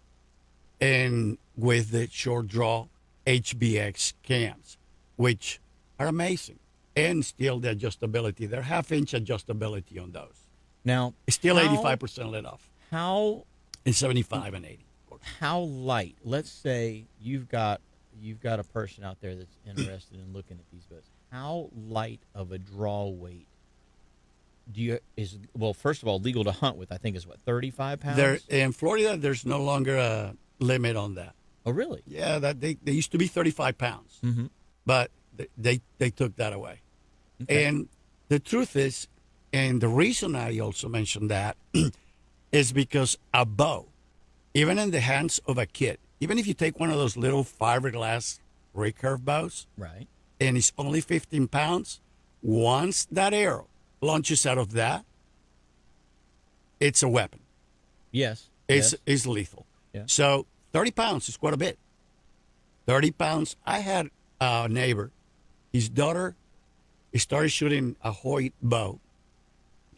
and with the short draw HBX cams, which are amazing. And still the adjustability. They're half-inch adjustability on those. Now, It's still how- 85% let off. How And 75 and 80, of course. how light? Let's say you've got a person out there that's interested in looking at these boats. How light of a draw weight first of all, legal to hunt with? I think is what, 35 pounds. There in Florida, there's no longer a limit on that. Oh, really? Yeah, that they used to be 35 pounds, Mm-hmm. but they took that away. Okay. And the truth is, and the reason I also mentioned that is because a bow, even in the hands of a kid, even if you take one of those little fiberglass recurve bows, Right. and it's only 15 pounds, once that arrow launches out of that, it's a weapon. Yes. It's lethal. Yeah. So 30 pounds is quite a bit. 30 pounds. I had a neighbor, his daughter started shooting a Hoyt bow,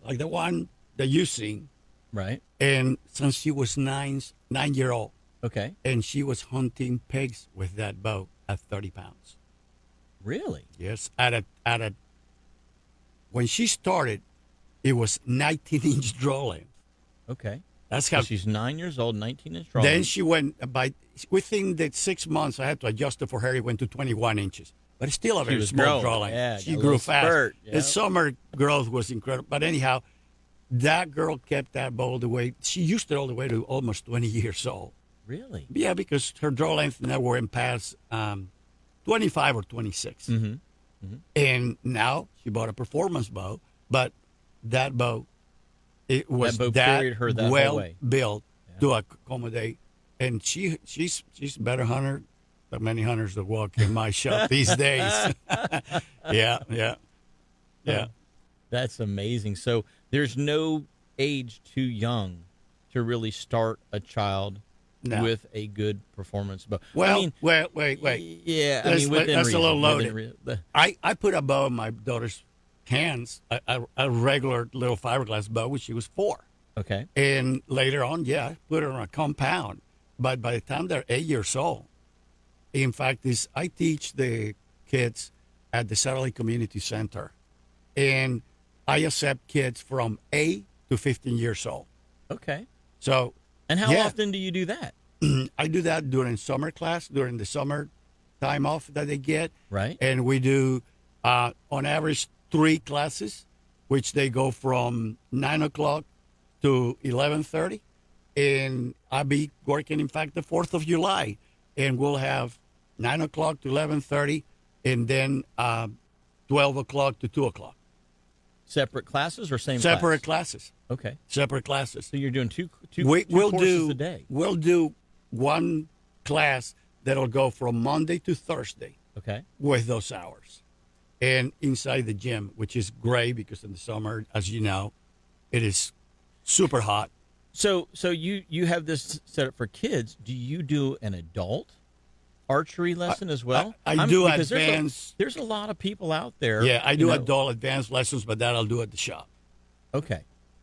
like the one that you seen, Right. and since she was 9-year-old, Okay. and she was hunting pigs with that bow at 30 pounds. Really? Yes, when she started, it was 19-inch draw length. Okay. That's So how. she's 9 years old, 19-inch draw. Then she went within the 6 months. I had to adjust it for her. It went to 21 inches, but it's still a very was small growing. draw length. Yeah, she got a grew little fast. spurt. The Yep. summer growth was incredible. But anyhow, that girl kept that bow all the way. She used it all the way to almost 20 years old. Really? Yeah, because her draw length never went past 25 or 26. Mm-hmm. And now she bought a performance bow, but that bow, it was bow carried her that whole well way. built to accommodate. And she's a better hunter than many hunters that walk in my shop these days. Yeah. That's amazing. So there's no age too young to really start a child No. with a good performance bow. Well, I mean, wait. Yeah, I That's- mean, within that's a reason, little within loaded. rea- I put a bow in my daughter's hands, a regular little fiberglass bow when she was 4. Okay. And later on, I put her on a compound. But by the time they're 8 years old, in fact, I teach the kids at the Satellite Community Center, and I accept kids from 8 to 15 years old. Okay. So And how Yeah. often do you do that? I do that during summer class, during the summer time off that they get. Right. And we do, on average, 3 classes, which they go from 9 o'clock to 11:30. And I'll be working, in fact, the 4th of July. And we'll have 9 o'clock to 11:30, and then 12 o'clock to 2 o'clock. Separate classes or same Separate class? classes. Okay. Separate classes. So you're doing two We'll courses do a day. We'll do one class that'll go from Monday to Thursday Okay. with those hours, and inside the gym, which is great because in the summer, as you know, it is super hot. So you have this set up for kids. Do you do an adult archery lesson as well? I do because advanced. There's a lot of people out there. Yeah, I you do know- adult advanced lessons, but that I'll do at the shop. Okay.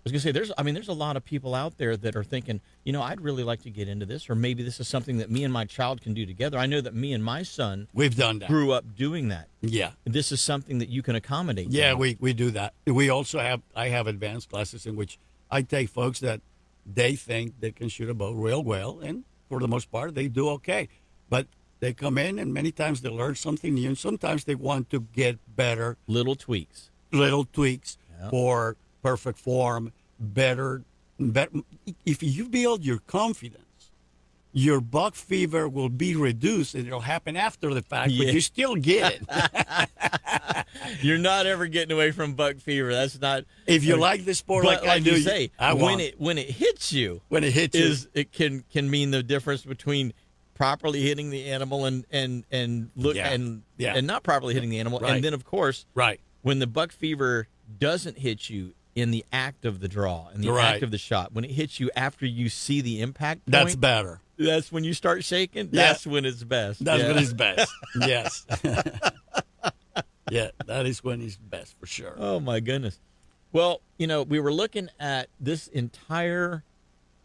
I was gonna say there's a lot of people out there that are thinking, I'd really like to get into this, or maybe this is something that me and my child can do together. I know that me and my son We've done that. grew up doing that. Yeah. This is something that you can accommodate. Yeah, them. we do that. We also I have advanced classes in which I take folks that they think they can shoot a bow real well, and for the most part, they do okay. But they come in, and many times they learn something new, and sometimes they want to get better. Little tweaks. Yeah. For perfect form, better. If you build your confidence, your buck fever will be reduced, and it'll happen after the fact, but you still get it. You're not ever getting away from buck fever. That's not. If you like the sport, but like I do, you say, when it hits you, it can mean the difference between properly hitting the animal and not properly hitting the animal, right. And then of course, right, when the buck fever doesn't hit you in the act of the draw, in the act of the shot, when it hits you after you see the impact point, that's better. That's when you start shaking. That's when it's best. That's when it's best. Yes. Yeah, that is when it's best for sure. Oh my goodness. Well, we were looking at this entire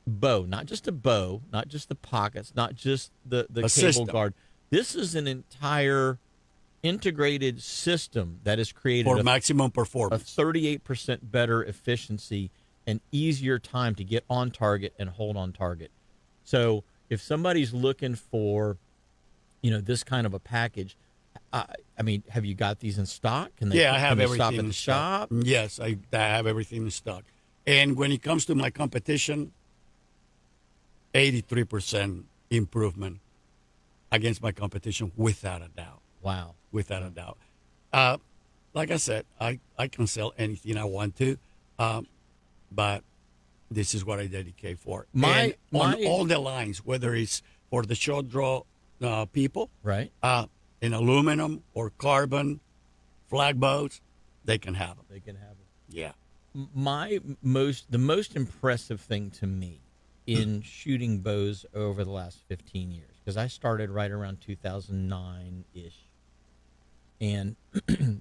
bow, not just a bow, not just the pockets, not just the cable system. guard. This is an entire integrated system that has created for maximum performance, a 38% better efficiency and easier time to get on target and hold on target. So if somebody's looking for, this kind of a package, I mean, have you got these in stock? I have everything stop at in the stock. shop? Yes, I have everything in stock. And when it comes to my competition, 83% improvement against my competition, without a doubt. Wow. Without a doubt. Like I said, I can sell anything I want to, but this is what I dedicate for. On all the lines, whether it's for the short draw people, right? In aluminum or carbon flag bows, they can have them. They can have them. Yeah. The most impressive thing to me in shooting bows over the last 15 years, because I started right around 2009-ish, and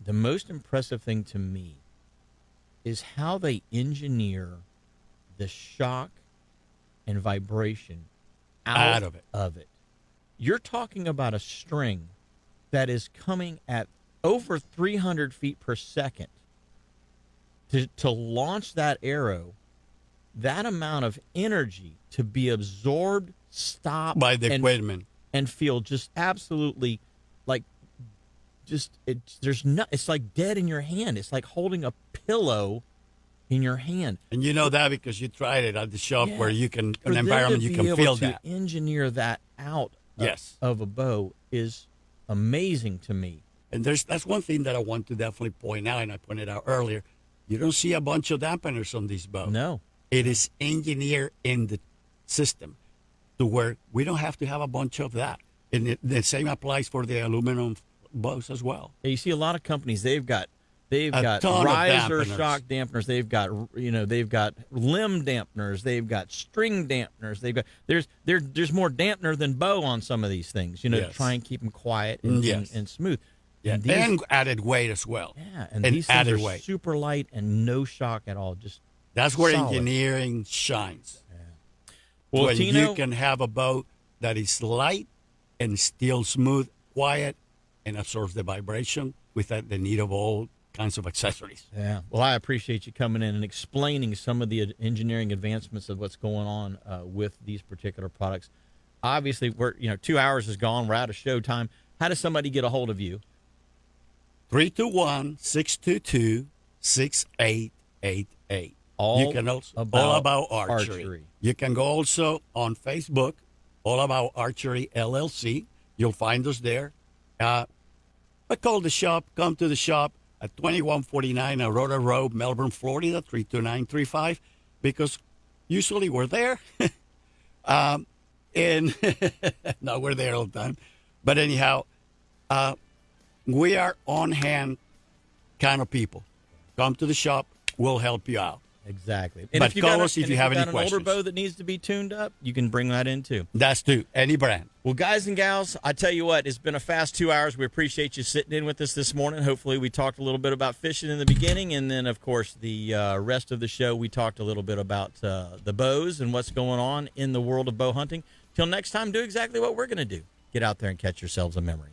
the most impressive thing to me is how they engineer the shock and vibration out of it. You're talking about a string that is coming at over 300 feet per second. To launch that arrow, that amount of energy to be absorbed, stopped by the equipment, and feel just absolutely like it's like dead in your hand. It's like holding a pillow in your hand. And you know that because you tried it at the shop where you can, an environment you can feel that. To engineer that out of a bow is amazing to me. And that's one thing that I want to definitely point out, and I pointed out earlier. You don't see a bunch of dampeners on these bows. No. It is engineered in the system to where we don't have to have a bunch of that. And the same applies for the aluminum bows as well. Yeah, you see a lot of companies, they've got ton riser of shock dampeners, they've got limb dampeners, they've got string dampeners, they've got there's more dampener than bow on some of these things, to try and keep them quiet and smooth. Yeah, and added weight as well. Yeah, and these things are super light and no shock at all. Just that's where solid. Engineering shines. Yeah. Well, when Tino, you can have a bow that is light and still smooth, quiet, and absorbs the vibration without the need of all kinds of accessories. Yeah. Well, I appreciate you coming in and explaining some of the engineering advancements of what's going on with these particular products. Obviously, 2 hours is gone. We're out of show time. How does somebody get a hold of you? 321-622-6888. All you can also about All About Archery. You can go also on Facebook, All About Archery LLC. You'll find us there. But call the shop. Come to the shop at 2149 Aurora Road, Melbourne, Florida, 32935, because usually we're there. And no, we're there all the time. But anyhow, we are on-hand kind of people. Come to the shop. We'll help you out. Exactly. And but call us if you have any questions. An older bow that needs to be tuned up, you can bring that in too. That's too. Any brand. Well, guys and gals, I tell you what, it's been a fast 2 hours. We appreciate you sitting in with us this morning. Hopefully we talked a little bit about fishing in the beginning, and then, of course, the rest of the show, we talked a little bit about the bows and what's going on in the world of bow hunting. Till next time, do exactly what we're going to do. Get out there and catch yourselves a memory.